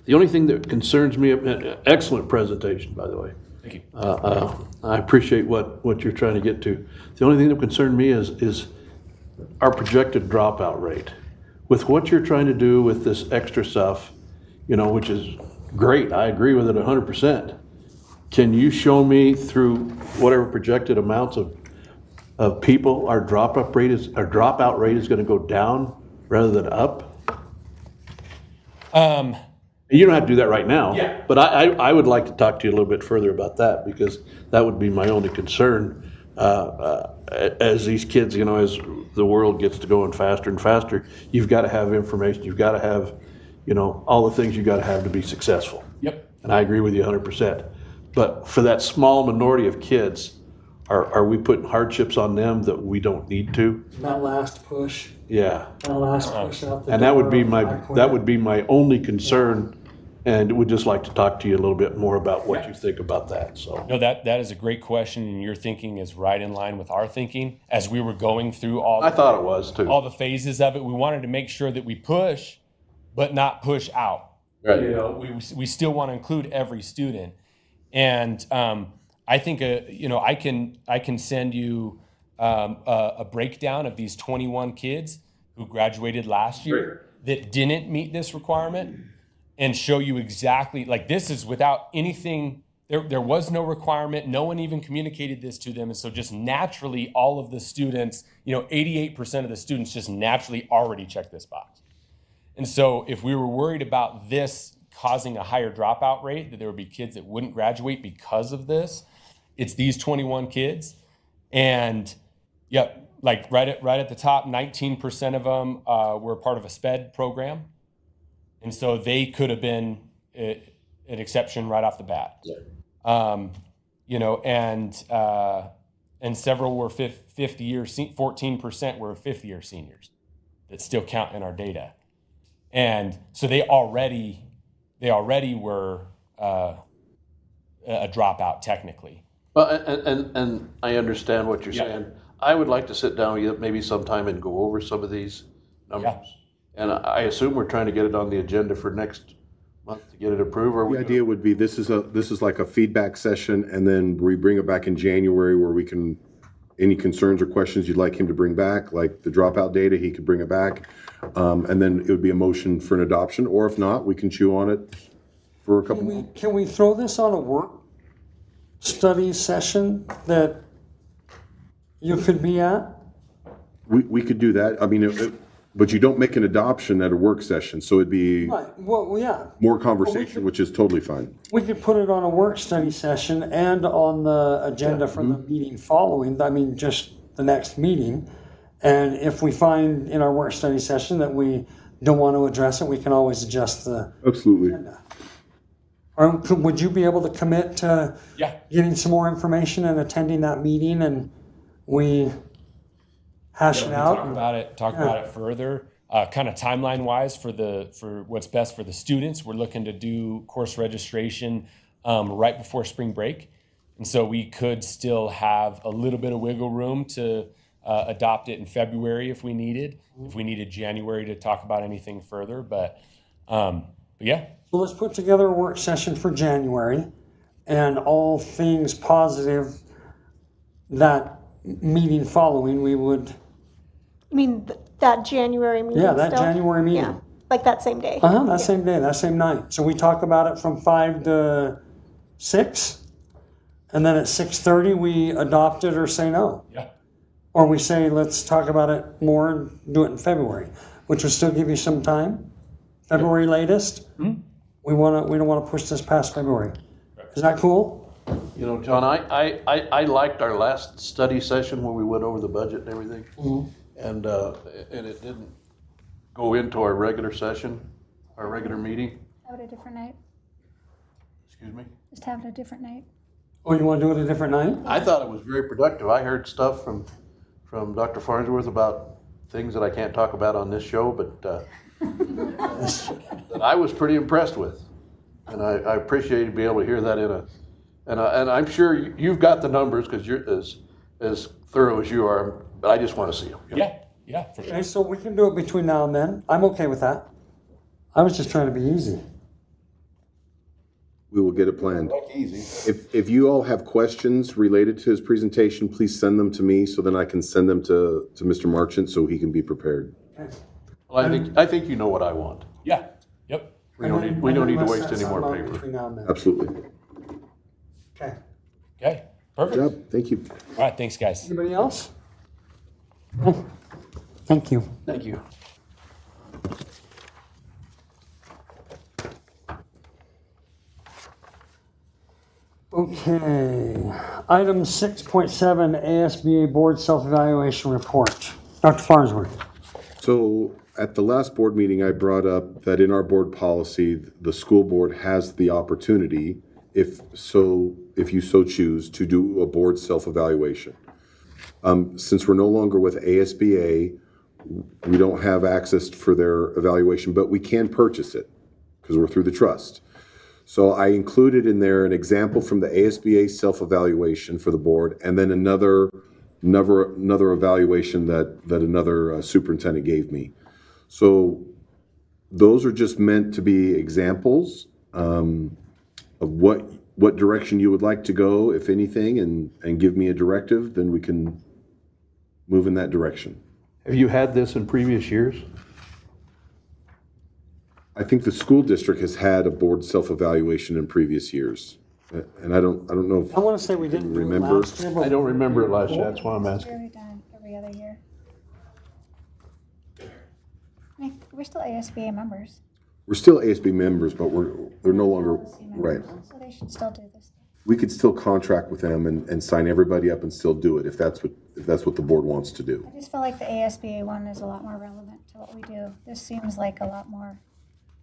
the only thing that concerns me, excellent presentation, by the way. Thank you. I appreciate what you're trying to get to. The only thing that concerned me is our projected dropout rate. With what you're trying to do with this extra stuff, you know, which is great, I agree with it 100%. Can you show me through whatever projected amounts of people, our dropout rate is going to go down rather than up? You don't have to do that right now. Yeah. But I would like to talk to you a little bit further about that, because that would be my only concern. As these kids, you know, as the world gets to going faster and faster, you've got to have information. You've got to have, you know, all the things you've got to have to be successful. Yep. And I agree with you 100%. But for that small minority of kids, are we putting hardships on them that we don't need to? That last push. Yeah. That last push out the And that would be door, I quit. that would be my only concern, and would just like to talk to you a little bit more about what you think about that. So No, that is a great question, and your thinking is right in line with our thinking. As we were going through I thought it was too. all the phases of it, we wanted to make sure that we push, but not push out. Right. You know, we still want to include every student, and I think you know, I can send you a breakdown of these 21 kids who graduated last year that didn't meet this requirement, and show you exactly, like, this is without anything. There was no requirement. No one even communicated this to them, and so just naturally, all of the students, you know, 88% of the students just naturally already checked this box. And so if we were worried about this causing a higher dropout rate, that there would be kids that wouldn't graduate because of this, it's these 21 kids. And yep, like right at the top, 19% of them were part of a SPED program. And so they could have been an exception right off the bat. You know, and several were 14% were fifth year seniors that still count in our data. And so they already were a dropout technically. Well, and I understand what you're saying. I would like to sit down with you maybe sometime and go over some of these numbers. Yeah. And I assume we're trying to get it on the agenda for next month to get it approved. Or The idea would be this is like a feedback session, and then we bring it back in January where we can, any concerns or questions you'd like him to bring back, like the dropout data, he could bring it back. And then it would be a motion for an adoption, or if not, we can chew on it for a couple months. Can we throw this on a work study session that you could be at? We could do that. I mean, but you don't make an adoption at a work session, so it'd be Right, well, yeah. more conversation, which is totally fine. We could put it on a work study session and on the agenda for the meeting following, I mean, just the next meeting. And if we find in our work study session that we don't want to address it, we can always adjust the Absolutely. agenda. Or would you be able to commit to getting some more information and attending that meeting, and we hash it out? Talk about it further. Kind of timeline wise for what's best for the students. We're looking to do course registration right before spring break. And so we could still have a little bit of wiggle room to adopt it in February if we needed January to talk about anything further. But yeah. So let's put together a work session for January, and all things positive that meeting following, we would. I mean, that January meeting Yeah, that still? January meeting. Yeah, like that same day? That same day, that same night. So we talk about it from 5 to 6, and then at 6:30, we adopt it or say no. Yeah. Or we say, let's talk about it more and do it in February, which would still give you some time. February latest. We don't want to push this past February. Is that cool? You know, John, I liked our last study session when we went over the budget and everything. And it didn't go into our regular session, our regular meeting. Have it a different night. Excuse me? Just have it a different night. Oh, you want to do it a different night? I thought it was very productive. I heard stuff from Dr. Farnsworth about things that I can't talk about on this show, but that I was pretty impressed with. And I appreciated being able to hear that and I'm sure you've got the numbers because you're as thorough as you are, but I just want to see them. Yeah, for sure. Okay, so we can do it between now and then. I'm okay with that. I was just trying to be easy. We will get it planned. Easy. If you all have questions related to his presentation, please send them to me so then I can send them to Mr. Marchant so he can be prepared. Well, I think you know what I want. Yeah, yep. We don't need to waste any more paper. Between now and then. Absolutely. Okay. Okay, perfect. Good job. Thank you. All right, thanks, guys. Anybody else? No. Thank you. Thank you. Okay. Item 6.7, ASBA Board Self-Evaluation Report. Dr. Farnsworth. So at the last board meeting, I brought up that in our board policy, the school board has the opportunity, if you so choose, to do a board self-evaluation. Since we're no longer with ASBA, we don't have access for their evaluation, but we can purchase it because we're through the trust. So I included in there an example from the ASBA self-evaluation for the board, and then another evaluation that another superintendent gave me. So those are just meant to be examples of what direction you would like to go, if anything, and give me a directive, then we can move in that direction. Have you had this in previous years? I think the school district has had a board self-evaluation in previous years. And I don't know if I want to say we didn't do it Remember? last year, but I don't remember it last year, that's why I'm asking. We've done every other year. We're still ASBA members, we're still ASB members, but they're no longer, right. so they should still do this. We could still contract with them and sign everybody up and still do it if that's what the board wants to do. I just feel like the ASBA one is a lot more relevant to what we do. This seems like a lot more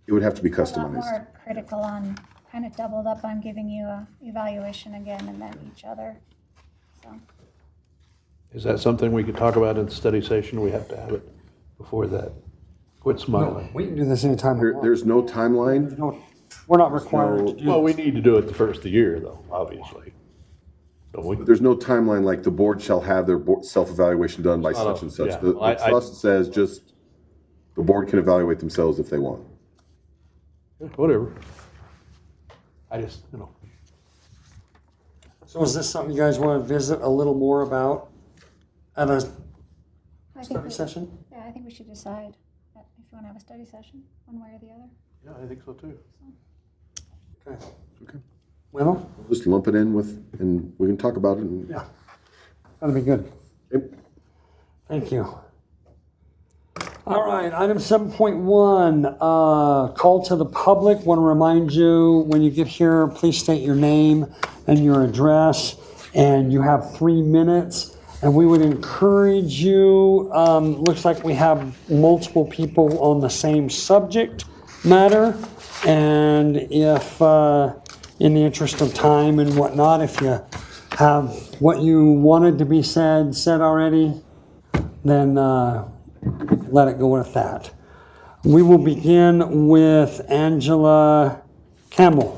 It would have to be a lot customized. more critical on, kind of doubled up on giving you a evaluation again and then each other. So, Is that something we could talk about in the study session, or we have to have it before that? Quit smiling. we can do this anytime we want. There's no timeline. No, we're not required to do Well, we this. need to do it the first of the year, though, obviously. Don't we? There's no timeline like the board shall have their self-evaluation done by such and such. yeah. The I- trust says just the board can evaluate themselves if they want. Whatever. I just, So is this something you guys want to visit a little more about at a I think study we, session? yeah, I think we should decide if you want to have a study session, one way or the other. yeah, I think so too. Okay. Okay. Well, Just lump it in with, and we can talk about it. And, yeah, that'd be good. Yep. Thank you. All right, item 7.1, call to the public. Want to remind you, when you get here, please state your name and your address, and you have 3 minutes. And we would encourage you, looks like we have multiple people on the same subject matter. And if, in the interest of time and whatnot, if you have what you wanted to be said already, then let it go with that. We will begin with Angela Campbell.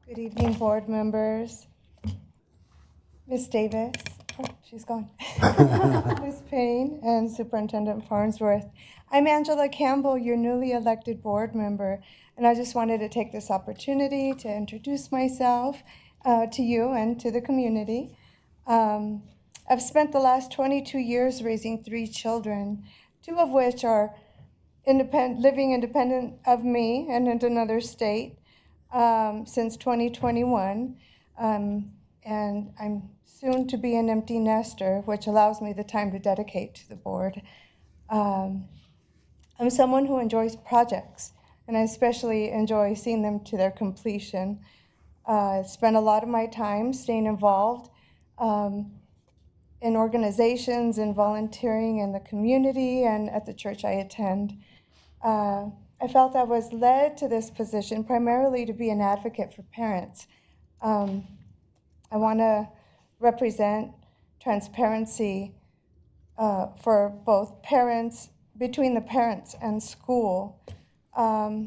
Good evening, board members. Ms. Davis, oh, she's gone. Ms. Payne and Superintendent Farnsworth. I'm Angela Campbell, your newly elected board member, and I just wanted to take this opportunity to introduce myself to you and to the community. I've spent the last 22 years raising 3 children, 2 of which are living independent of me and in another state since 2021. And I'm soon to be an empty nester, which allows me the time to dedicate to the board. I'm someone who enjoys projects, and I especially enjoy seeing them to their completion. I spend a lot of my time staying involved in organizations and volunteering in the community and at the church I attend. I felt I was led to this position primarily to be an advocate for parents. I want to represent transparency for both parents, between the parents and school. I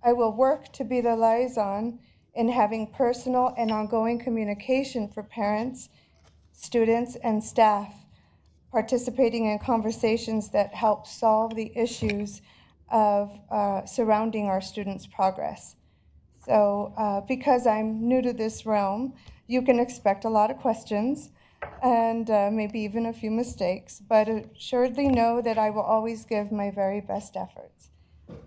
will work to be the liaison in having personal and ongoing communication for parents, students, and staff, participating in conversations that help solve the issues of surrounding our students' progress. So because I'm new to this realm, you can expect a lot of questions and maybe even a few mistakes, but assuredly know that I will always give my very best efforts.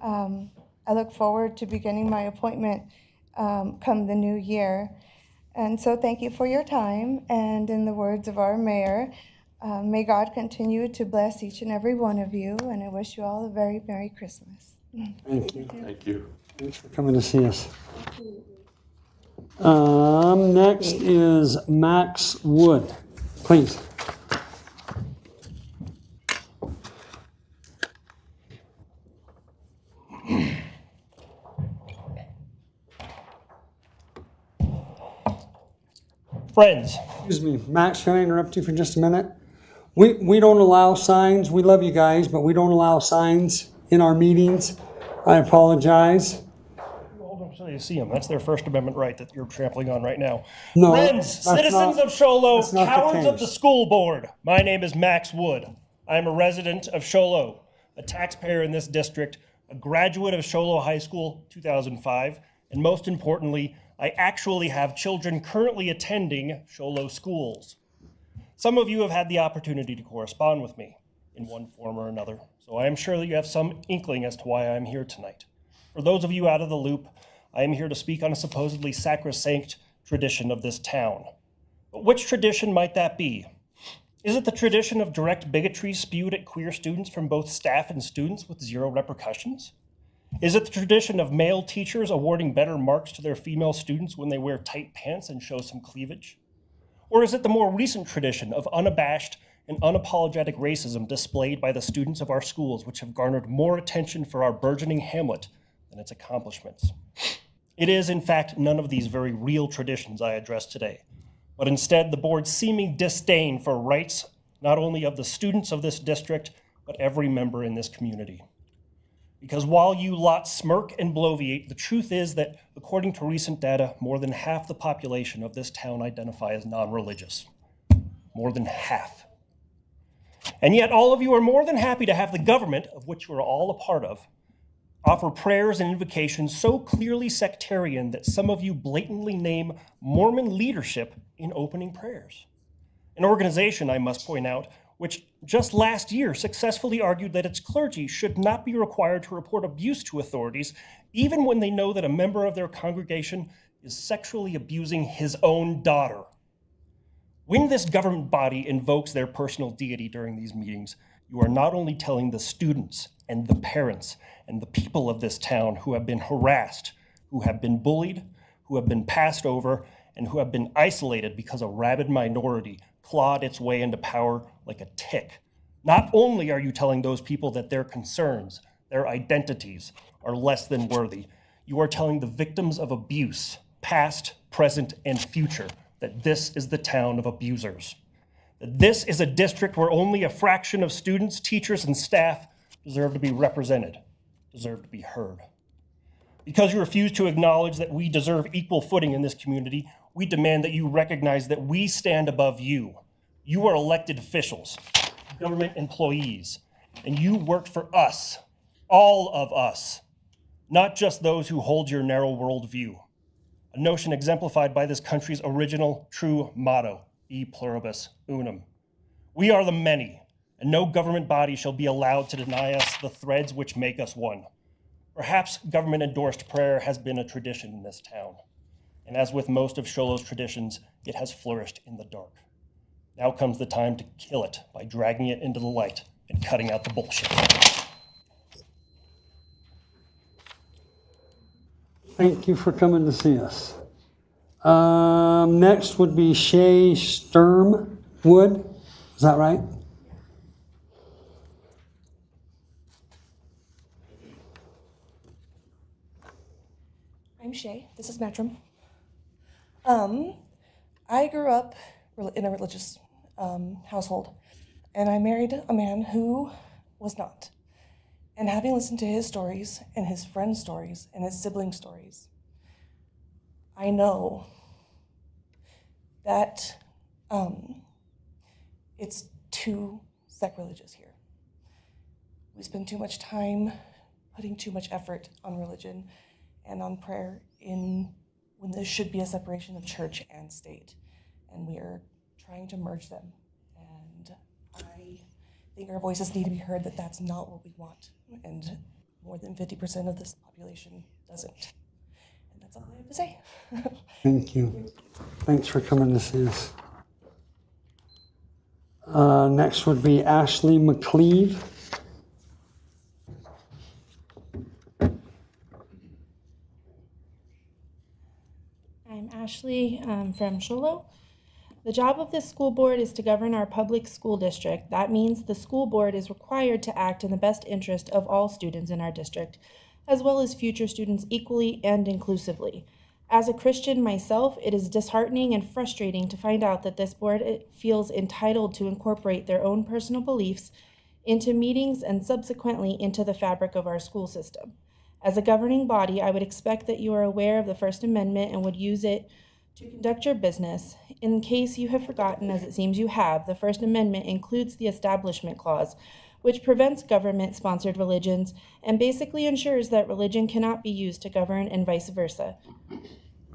I look forward to beginning my appointment come the new year. And so thank you for your time. And in the words of our mayor, may God continue to bless each and every one of you. And I wish you all a very Merry Christmas. Thank you. Thank you. Thanks for coming to see us. Next is Max Wood, please. Friends. Excuse me, Max, can I interrupt you for just a minute? We don't allow signs. We love you guys, but we don't allow signs in our meetings. I apologize. Hold them so you see them. That's their First Amendment right that you're trampling on right now. No, Friends, that's citizens not- of Show Low, that's not the cowards of case. the school board. My name is Max Wood. I am a resident of Show Low, a taxpayer in this district, a graduate of Show Low High School 2005, and most importantly, I actually have children currently attending Show Low schools. Some of you have had the opportunity to correspond with me in one form or another, so I am sure that you have some inkling as to why I am here tonight. For those of you out of the loop, I am here to speak on a supposedly sacrosanct tradition of this town. But which tradition might that be? Is it the tradition of direct bigotry spewed at queer students from both staff and students with 0 repercussions? Is it the tradition of male teachers awarding better marks to their female students when they wear tight pants and show some cleavage? Or is it the more recent tradition of unabashed and unapologetic racism displayed by the students of our schools, which have garnered more attention for our burgeoning hamlet than its accomplishments? It is, in fact, none of these very real traditions I address today, but instead the board's seeming disdain for rights not only of the students of this district, but every member in this community. Because while you lot smirk and bloviate, the truth is that, according to recent data, more than half the population of this town identify as non-religious. More than half. And yet all of you are more than happy to have the government, of which you are all a part of, offer prayers and invocations so clearly sectarian that some of you blatantly name Mormon leadership in opening prayers. An organization, I must point out, which just last year successfully argued that its clergy should not be required to report abuse to authorities, even when they know that a member of their congregation is sexually abusing his own daughter. When this government body invokes their personal deity during these meetings, you are not only telling the students and the parents and the people of this town who have been harassed, who have been bullied, who have been passed over, and who have been isolated because a rabid minority clawed its way into power like a tick. Not only are you telling those people that their concerns, their identities, are less than worthy, you are telling the victims of abuse, past, present, and future, that this is the town of abusers. That this is a district where only a fraction of students, teachers, and staff deserve to be represented, deserve to be heard. Because you refuse to acknowledge that we deserve equal footing in this community, we demand that you recognize that we stand above you. You are elected officials, government employees, and you work for us, all of us, not just those who hold your narrow worldview. A a notion exemplified by this country's original true motto, E pluribus unum. We are the many, and no government body shall be allowed to deny us the threads which make us one. Perhaps government-endorsed prayer has been a tradition in this town, and as with most of Show Low's traditions, it has flourished in the dark. Now comes the time to kill it by dragging it into the light and cutting out the bullshit. Thank you for coming to see us. Next would be Shay Sturmwood. Is that right? I'm Shay. This is Matrim. I grew up in a religious household, and I married a man who was not. And having listened to his stories and his friends' stories and his siblings' stories, I know that it's too sacrilegious here. We spend too much time putting too much effort on religion and on prayer when there should be a separation of church and state. And we are trying to merge them. And I think our voices need to be heard that that's not what we want. And more than 50% of this population doesn't. And that's all I have to say. Thank you. Thanks for coming to see us. Next would be Ashley McCleve. I'm Ashley from Show Low. The job of this school board is to govern our public school district. That means the school board is required to act in the best interest of all students in our district, as well as future students equally and inclusively. As a Christian myself, it is disheartening and frustrating to find out that this board feels entitled to incorporate their own personal beliefs into meetings and subsequently into the fabric of our school system. As a governing body, I would expect that you are aware of the First Amendment and would use it to conduct your business. In case you have forgotten, as it seems you have, the First Amendment includes the Establishment Clause, which prevents government-sponsored religions and basically ensures that religion cannot be used to govern and vice versa.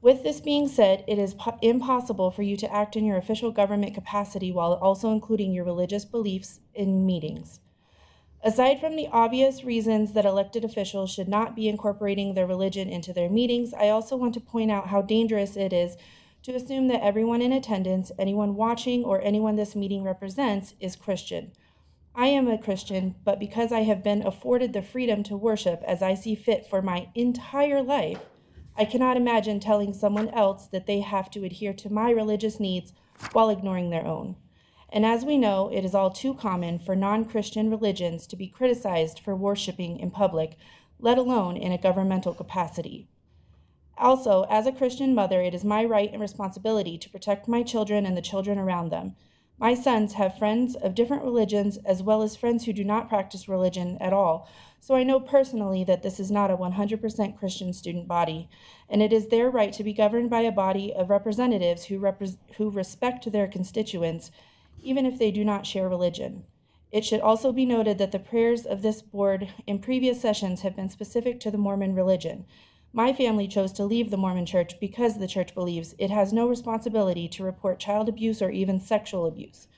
With this being said, it is impossible for you to act in your official government capacity while also including your religious beliefs in meetings. Aside from the obvious reasons that elected officials should not be incorporating their religion into their meetings, I also want to point out how dangerous it is to assume that everyone in attendance, anyone watching, or anyone this meeting represents is Christian. I am a Christian, but because I have been afforded the freedom to worship as I see fit for my entire life, I cannot imagine telling someone else that they have to adhere to my religious needs while ignoring their own. And as we know, it is all too common for non-Christian religions to be criticized for worshiping in public, let alone in a governmental capacity. Also, as a Christian mother, it is my right and responsibility to protect my children and the children around them. My sons have friends of different religions as well as friends who do not practice religion at all, so I know personally that this is not a 100% Christian student body, and it is their right to be governed by a body of representatives who respect their constituents, even if they do not share religion. It should also be noted that the prayers of this board in previous sessions have been specific to the Mormon religion. My family chose to leave the Mormon church because the church believes it has no responsibility to report child abuse or even sexual abuse.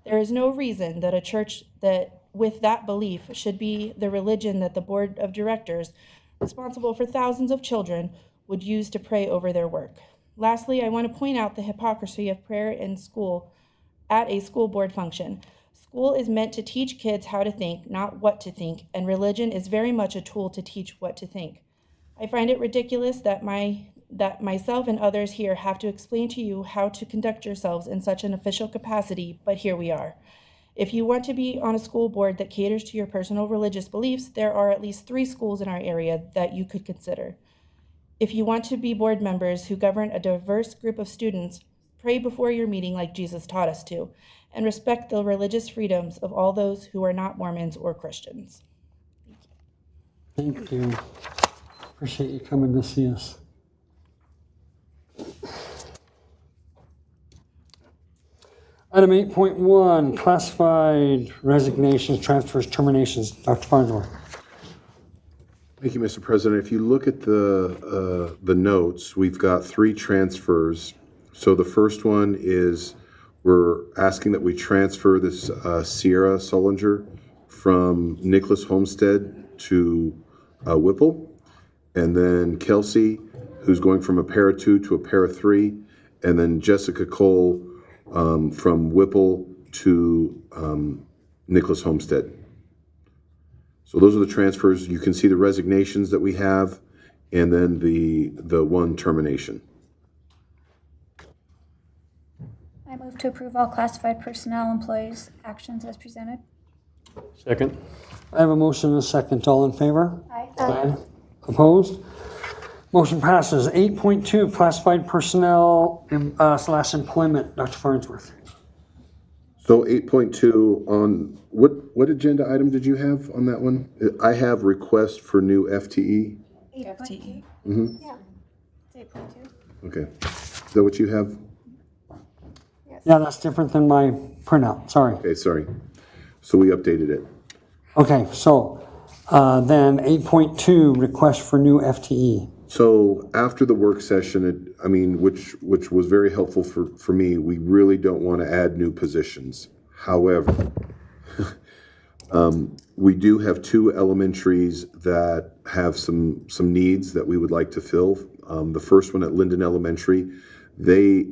There is no reason that a church that with that belief should be the religion that the board of directors, responsible for thousands of children, would use to pray over their work. Lastly, I want to point out the hypocrisy of prayer in school at a school board function. School is meant to teach kids how to think, not what to think, and religion is very much a tool to teach what to think. I find it ridiculous that myself and others here have to explain to you how to conduct yourselves in such an official capacity, but here we are. If you want to be on a school board that caters to your personal religious beliefs, there are at least 3 schools in our area that you could consider. If you want to be board members who govern a diverse group of students, pray before your meeting like Jesus taught us to, and respect the religious freedoms of all those who are not Mormons or Christians. Thank you. Appreciate you coming to see us. Item 8.1, classified resignations, transfers, terminations. Dr. Farnsworth. Thank you, Mr. President. If you look at the notes, we've got 3 transfers. So the first one is we're asking that we transfer this Sierra Solinger from Nicholas Homestead to Whipple. And then Kelsey, who's going from a para 2 to a para 3. And then Jessica Cole from Whipple to Nicholas Homestead. So those are the transfers. You can see the resignations that we have, and then the one termination. I move to approve all classified personnel employees' actions as presented. Second. I have a motion and a second. All in favor? Aye. Aye. Opposed? Motion passes. 8.2, classified personnel / employment. Dr. Farnsworth. So 8.2 on, what agenda item did you have on that one? I have request for new FTE. FTE. Mm-hmm. Yeah. It's 8.2. Okay. Is that what you have? Yeah, that's different than my printout. Sorry. Okay, sorry. So we updated it. Okay, so then 8.2, request for new FTE. So after the work session, which was very helpful for me, we really don't want to add new positions. However, we do have 2 elementaries that have some needs that we would like to fill. The first one at Linden Elementary, they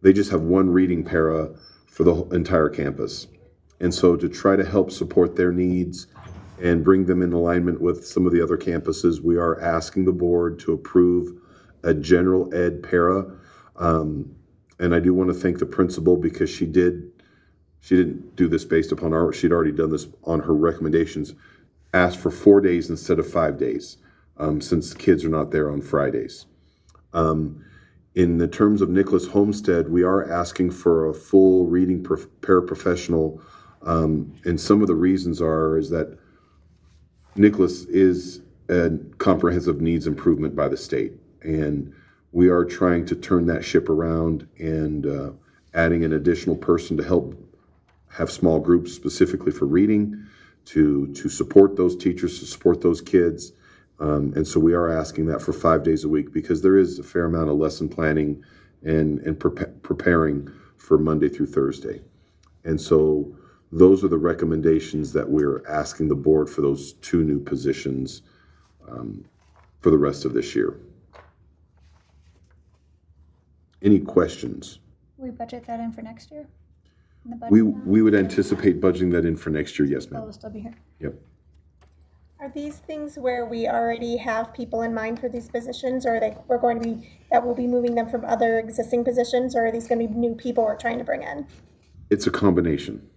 just have 1 reading para for the entire campus. And so to try to help support their needs and bring them in alignment with some of the other campuses, we are asking the board to approve a general ed para. And I do want to thank the principal because she didn't do this based upon she'd already done this on her recommendations, asked for 4 days instead of 5 days, since the kids are not there on Fridays. In the terms of Nicholas Homestead, we are asking for a full reading paraprofessional. And some of the reasons is that Nicholas is a comprehensive needs improvement by the state, and we are trying to turn that ship around and adding an additional person to help have small groups specifically for reading, to support those teachers, to support those kids. And so we are asking that for 5 days a week because there is a fair amount of lesson planning and preparing for Monday through Thursday. And so those are the recommendations that we're asking the board for those 2 new positions for the rest of this year. Any questions? We budget that in for next year? In the budget We would anticipate budgeting that in for next year, yes, Oh, ma'am. we'll still be here. Yep. Are these things where we already have people in mind for these positions, or we'll be moving them from other existing positions, or are these going to be new people we're trying to bring in? It's a combination.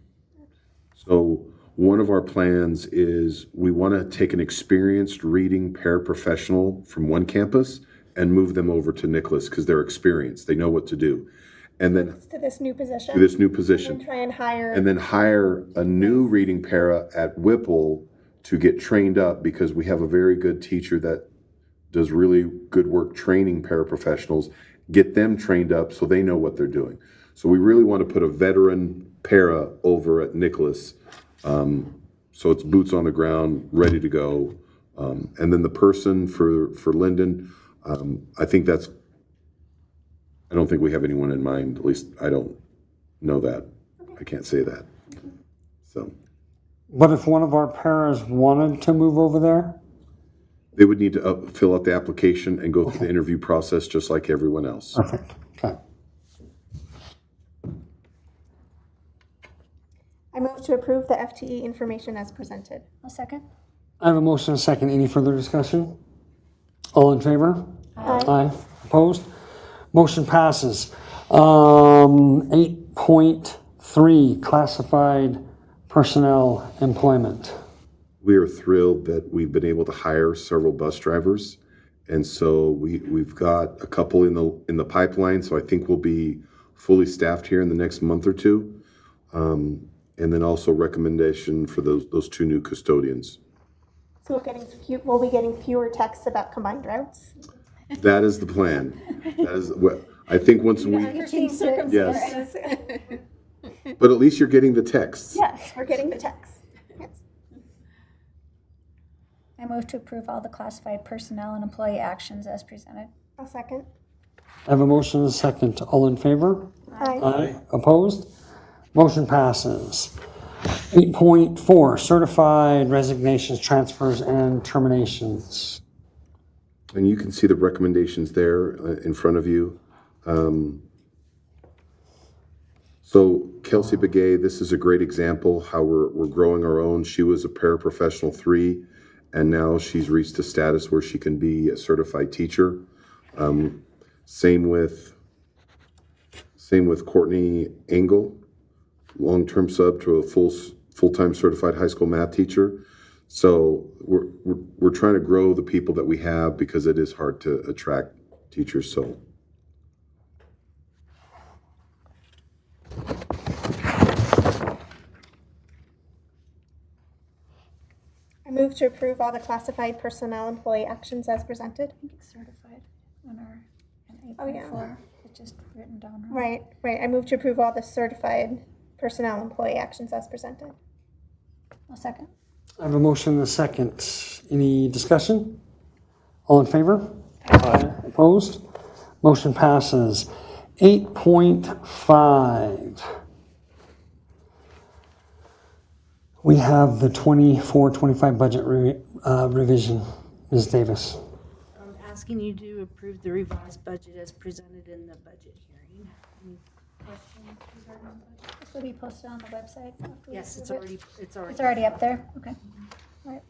So one of our plans is we want to take an experienced reading paraprofessional from one campus and move them over to Nicholas because they're experienced. They know what to do. And then To this new position? to this new position. And try and hire. And then hire a new reading para at Whipple to get trained up because we have a very good teacher that does really good work training paraprofessionals, get them trained up so they know what they're doing. So we really want to put a veteran para over at Nicholas. So it's boots on the ground, ready to go. And then the person for Linden, I don't think we have anyone in mind. At least I don't know that. I can't say that. So But if one of our paras wanted to move over there? they would need to fill out the application and go through the interview process just like everyone else. Perfect. Okay. I move to approve the FTE information as presented. A second? I have a motion and a second. Any further discussion? All in favor? Aye. Opposed? Motion passes. 8.3, classified personnel employment. We are thrilled that we've been able to hire several bus drivers. And so we've got a couple in the pipeline. So I think we'll be fully staffed here in the next month or two. And then also recommendation for those 2 new custodians. So we'll be getting fewer texts about combined routes? That is the plan. That is what I think once we, Unforeseen circumstances. but at least you're getting the texts. Yes, we're getting the texts. Yes. move to approve all the classified personnel and employee actions as presented. I'll second. I have a motion and a second. All in favor? Aye. Aye. Opposed? Motion passes. 8.4, certified resignations, transfers, and terminations. And you can see the recommendations there in front of you. So Kelsey Begay, this is a great example how we're growing our own. She was a paraprofessional 3, and now she's reached a status where she can be a certified teacher. Same with Courtney Engel, long-term sub to a full-time certified high school math teacher. So we're trying to grow the people that we have because it is hard to attract teachers. So. I move to approve all the classified personnel employee actions as presented. I think it's certified on our in 8.4. Oh, yeah. It's just written down wrong. Right. I move to approve all the certified personnel employee actions as presented. I'll second. I have a motion and a second. Any discussion? All in favor? Aye. Opposed? Motion passes. 8.5. We have the 24-25 budget revision. Ms. Davis. I'm asking you to approve the revised budget as presented in the budget hearing. Any questions regarding the budget? This will be posted on the website. after we Yes, approve it? it's It's already up there? Okay. All right.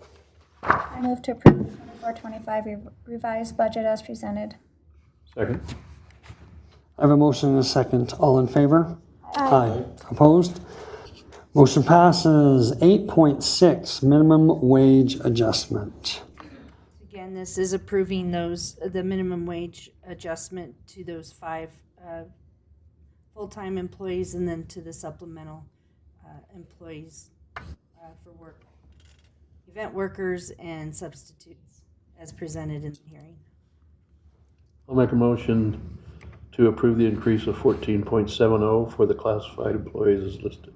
I move to approve the 24-25 revised budget as presented. Second. I have a motion and a second. All in favor? Aye. Opposed? Motion passes. 8.6, minimum wage adjustment. Again, this is approving the minimum wage adjustment to those 5 full-time employees and then to the supplemental employees for work, event workers and substitutes as presented in the hearing. I'll make a motion to approve the increase of 14.70 for the classified employees as listed.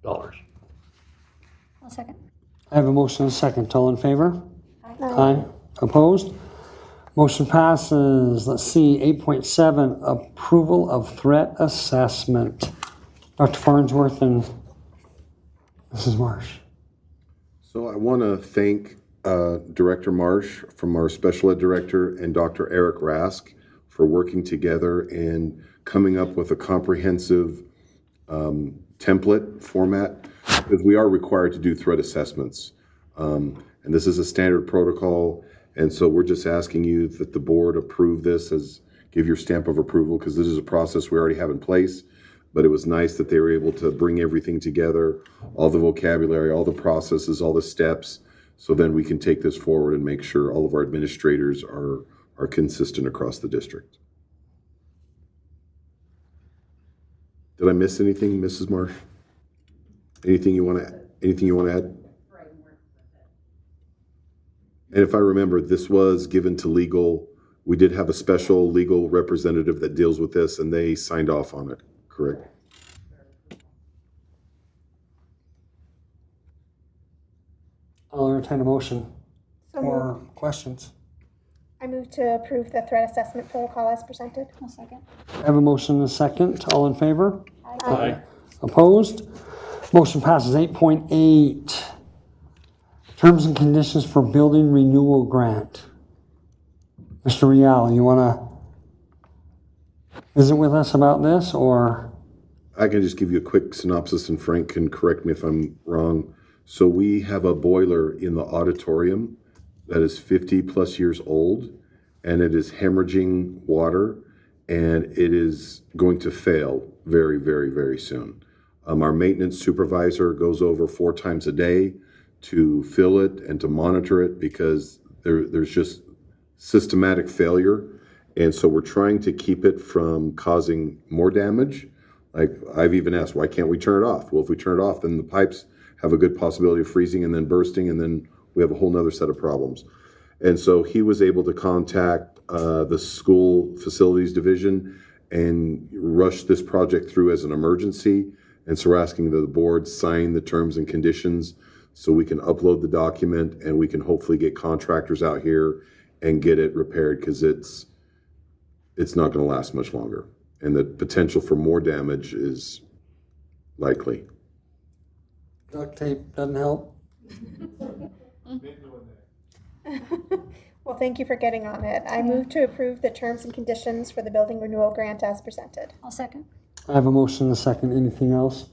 Dollars. I'll second. I have a motion and a second. All in favor? Aye. Opposed? Motion passes. Let's see, 8.7, approval of threat assessment. Dr. Farnsworth and Mrs. Marsh. So I want to thank Director Marsh from our special ed director and Dr. Eric Rask for working together and coming up with a comprehensive template format, because we are required to do threat assessments. And this is a standard protocol. And so we're just asking you that the board approve this, give your stamp of approval, because this is a process we already have in place. But it was nice that they were able to bring everything together, all the vocabulary, all the processes, all the steps, so then we can take this forward and make sure all of our administrators are consistent across the district. Did I miss anything, Mrs. Marsh? Anything you want to add? And if I remember, this was given to legal. We did have a special legal representative that deals with this, and they signed off on it, correct? I'll entertain a motion So or questions. I move to approve the threat assessment protocol as presented. I'll second. I have a motion and a second. All in favor? Aye. Opposed? Motion passes. 8.8, terms and conditions for building renewal grant. Mr. Rial, you want to visit with us about this, or? I can just give you a quick synopsis, and Frank can correct me if I'm wrong. So we have a boiler in the auditorium that is 50 plus years old, and it is hemorrhaging water, and it is going to fail very, very, very soon. Our maintenance supervisor goes over 4 times a day to fill it and to monitor it, because there's just systematic failure. And so we're trying to keep it from causing more damage. Like, I've even asked, why can't we turn it off? Well, if we turn it off, then the pipes have a good possibility of freezing and then bursting, and then we have a whole nother set of problems. And so he was able to contact the school facilities division and rush this project through as an emergency. And so we're asking that the board sign the terms and conditions so we can upload the document and we can hopefully get contractors out here and get it repaired, because it's not going to last much longer. And the potential for more damage is likely. Duct tape doesn't help. Well, thank you for getting on it. I move to approve the terms and conditions for the building renewal grant as presented. I'll second. I have a motion and a second. Anything else?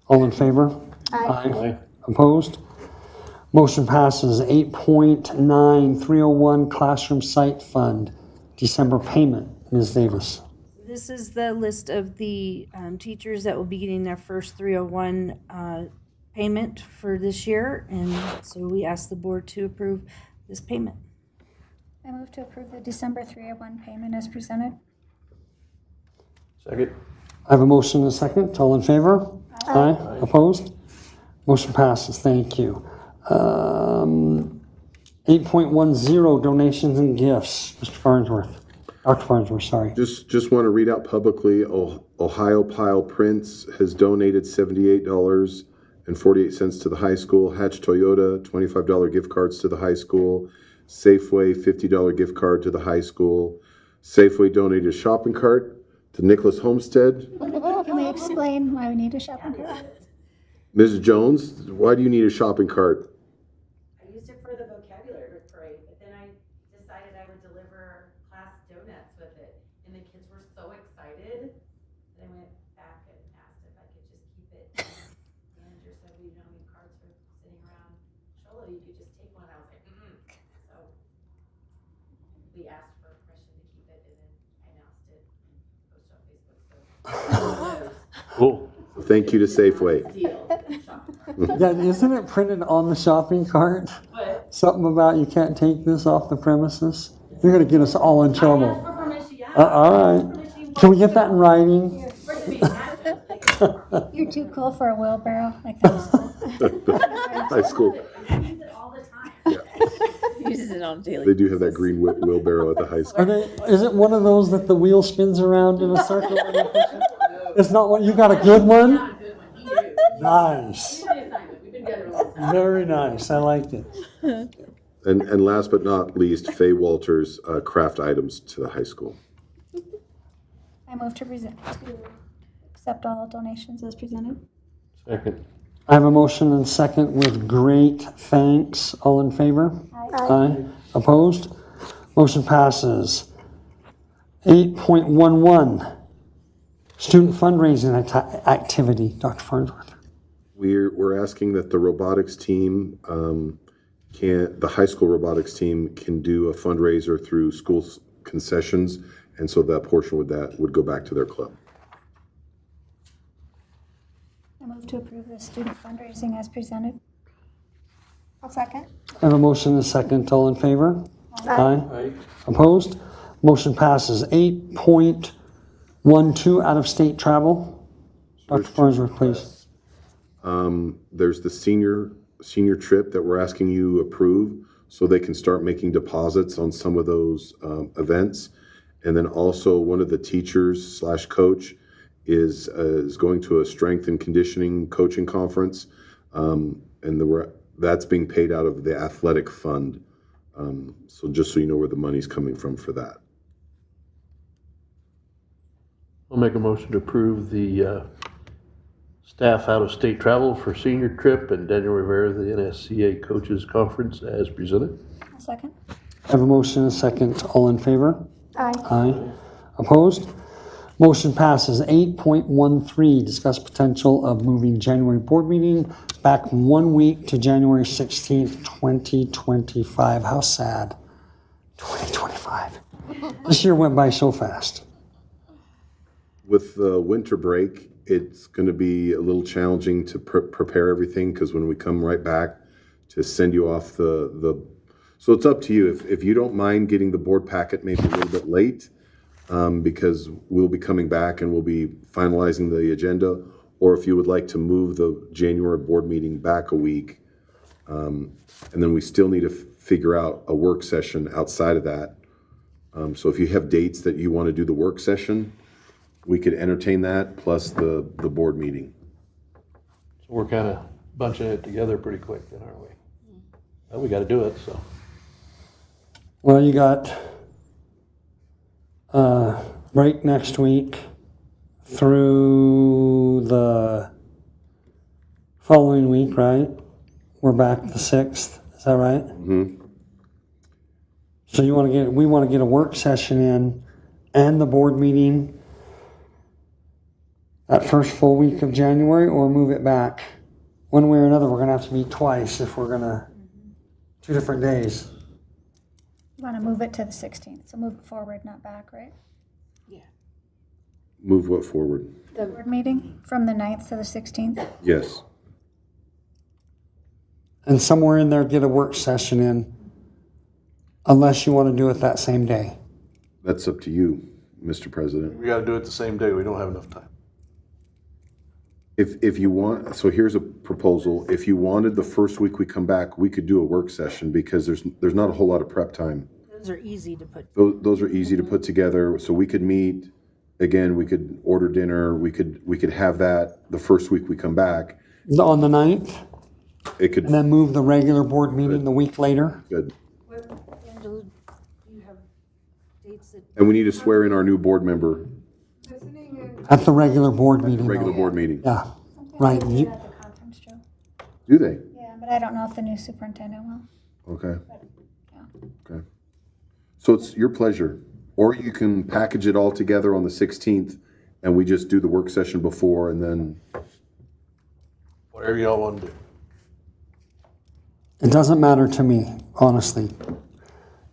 All in favor? Aye. Opposed? Motion passes. 8.9, 301 Classroom Site Fund, December payment. Ms. Davis. This is the list of the teachers that will be getting their first 301 payment for this year, and so we ask the board to approve this payment. I move to approve the December 301 payment as presented. Second. I have a motion and a second. All in favor? Aye. Opposed? Motion passes. Thank you. 8.10 donations and gifts. Mr. Farnsworth. Dr. Farnsworth, sorry. Just want to read out publicly, Ohio Pile Prints has donated $78.48 to the high school. Hatch Toyota, $25 gift cards to the high school. Safeway, $50 gift card to the high school. Safeway donated a shopping cart to Nicholas Homestead. Can we explain why we need a shopping cart? Mrs. Jones, why do you need a shopping cart? I used it for the vocabulary parade, but then I decided I would deliver class donuts with it, and the kids were so excited that I went back and asked if I could just keep it. The manager said, "We don't need cards for sitting around Sholo. You could just take one." I was like, So we asked for permission to keep it, and then I announced it and posted on Facebook. So Cool. Thank you to Safeway. Yeah, isn't it printed on the shopping cart? What? Something about you can't take this off the premises? You're going to get us all in trouble. I asked for permission, yeah. All right. Can we get that in writing? You're too cool for a wheelbarrow like that. High school. I use it all the time. Uses it on a daily. They do have that green wheelbarrow at the high school. Is it one of those that the wheel spins around in a circle? When you push it? It's not one. You got a good one? Nice. Very nice. I liked it. And last but not least, Faye Walters craft items to the high school. I move to accept all donations as presented. Second. I have a motion and second with great thanks. All in favor? Aye. Opposed? Motion passes. 8.11, student fundraising activity. Dr. Farnsworth. We're asking that the robotics team the high school robotics team can do a fundraiser through school concessions, and so that portion would go back to their club. I move to approve the student fundraising as presented. I'll second. I have a motion and a second. All in favor? Aye. Opposed? Motion passes. 8.12, out-of-state travel. Dr. Farnsworth, please. There's the senior trip that we're asking you to approve, so they can start making deposits on some of those events. And then also one of the teachers / coach is going to a strength and conditioning coaching conference, and that's being paid out of the athletic fund. So just so you know where the money's coming from for that. I'll make a motion to approve the staff out-of-state travel for senior trip and Daniel Rivera, the NSCA Coaches Conference as presented. I'll second. I have a motion and a second. All in favor? Aye. Aye. Opposed? Motion passes. 8.13, discuss potential of moving January board meeting back 1 week to January 16th, 2025. How sad. 2025. This year went by so fast. With the winter break, it's going to be a little challenging to prepare everything, because when we come right back to send you off so it's up to you. If you don't mind getting the board packet maybe a little bit late, because we'll be coming back and we'll be finalizing the agenda, or if you would like to move the January board meeting back a week, and then we still need to figure out a work session outside of that. So if you have dates that you want to do the work session, we could entertain that plus the board meeting. So we're kind of bunching it together pretty quick then, aren't we? Well, we gotta do it, so. Well, you got break next week through the following week, right? We're back the 6th, is that right? Mm-hmm. So we want to get a work session in and the board meeting that first full week of January, or move it back? One way or another, we're gonna have to meet twice if we're gonna, 2 different days. You want to move it to the 16th, so move it forward, not back, right? Move what forward? The board meeting from the 9th to the 16th. Yes. And somewhere in there, get a work session in, unless you want to do it that same day. That's up to you, Mr. President. We gotta do it the same day, we don't have enough time. If you want, so here's a proposal. If you wanted the first week we come back, we could do a work session because there's not a whole lot of prep time. Those are easy to put. Those are easy to put together, so we could meet, again, we could order dinner, we could have that the first week we come back. On the 9th, It could, and then move the regular board meeting the week later. good. Angela, do you have dates that? And we need to swear in our new board member, At the regular board meeting. regular though. board meeting. Yeah, right. They do You- that at the conference, Joe. Do they? Yeah, but I don't know if the new superintendent will. Okay. Yeah. Okay. So it's your pleasure. Or you can package it all together on the 16th and we just do the work session before and then, Whatever y'all wanna do. It doesn't matter to me, honestly,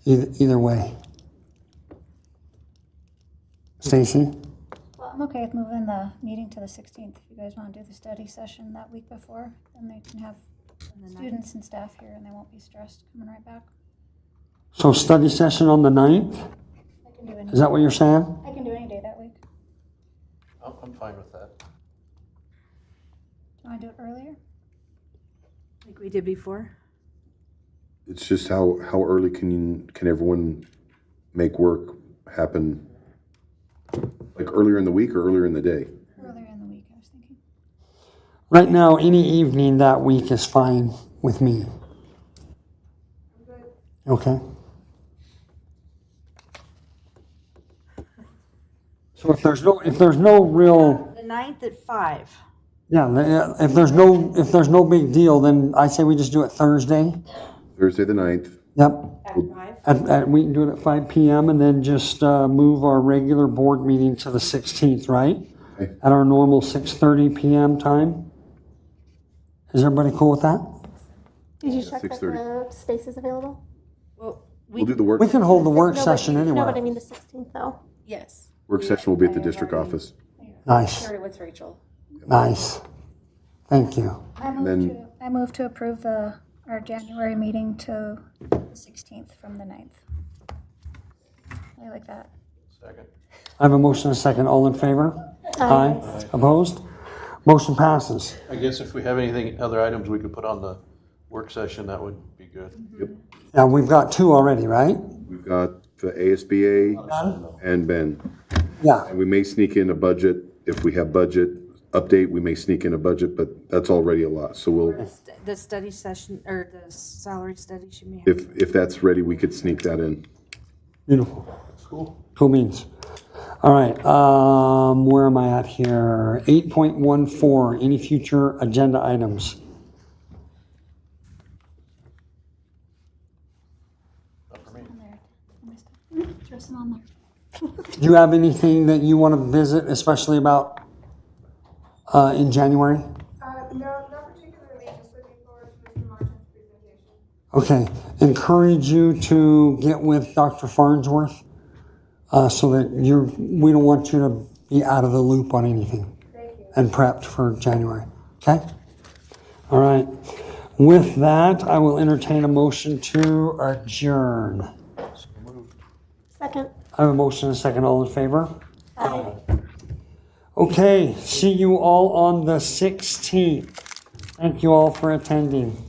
either way. Stacy? Well, I'm okay with moving the meeting to the 16th. If you guys want to do the study session that week before, then they can have students and staff here and they won't be stressed coming right back. So study session on the 9th? I can do any. Is that what you're saying? I can do any day that week. I'm fine with that. Do you want to do it earlier? Like we did before? it's just how early can everyone make work happen? Like earlier in the week or earlier in the day? Earlier in the week, I was thinking. Right now, any evening that week is fine with me. Okay. So if there's no real, The 9th at 5. yeah, if there's no big deal, then I say we just do it Thursday. Thursday the 9th. Yep. We can do it at 5 p.m. and then just move our regular board meeting to the 16th, right? Okay. At our normal 6:30 p.m. time. Is everybody cool with that? Did you check that 6:30. the space is available? Well, We'll do the work. We can hold the work No, session but, anywhere. No, but I mean the 16th though. Yes. Work session will be at the district office. Nice, Shared it with Rachel. nice. Thank you. then- I move to approve our January meeting to the 16th from the 9th. I like that. Second. I have a motion and a second. All in favor? Aye. Opposed? Motion passes. I guess if we have anything, other items we could put on the work session, that would be good. Yep. Now, we've got two already, right? We've got the ASBA and Ben. Yeah. And we may sneak in a budget. If we have budget update, we may sneak in a budget, but that's already a lot. So we'll, The study session, or the salary study she may have. if that's ready, we could sneak that in. Beautiful. Cool. Cool beans. All right, where am I at here? 8.14, any future agenda items? Not for me. Throw some on there. Do you have anything that you want to visit, especially about in January? No, not particularly, just looking forward to Mr. Martin's presentation. Okay, encourage you to get with Dr. Farnsworth so that we don't want you to be out of the loop on anything and prepped for January. Okay? All right. With that, I will entertain a motion to adjourn. Second. I have a motion and a second. All in favor? Okay, see you all on the 16th. Thank you all for attending.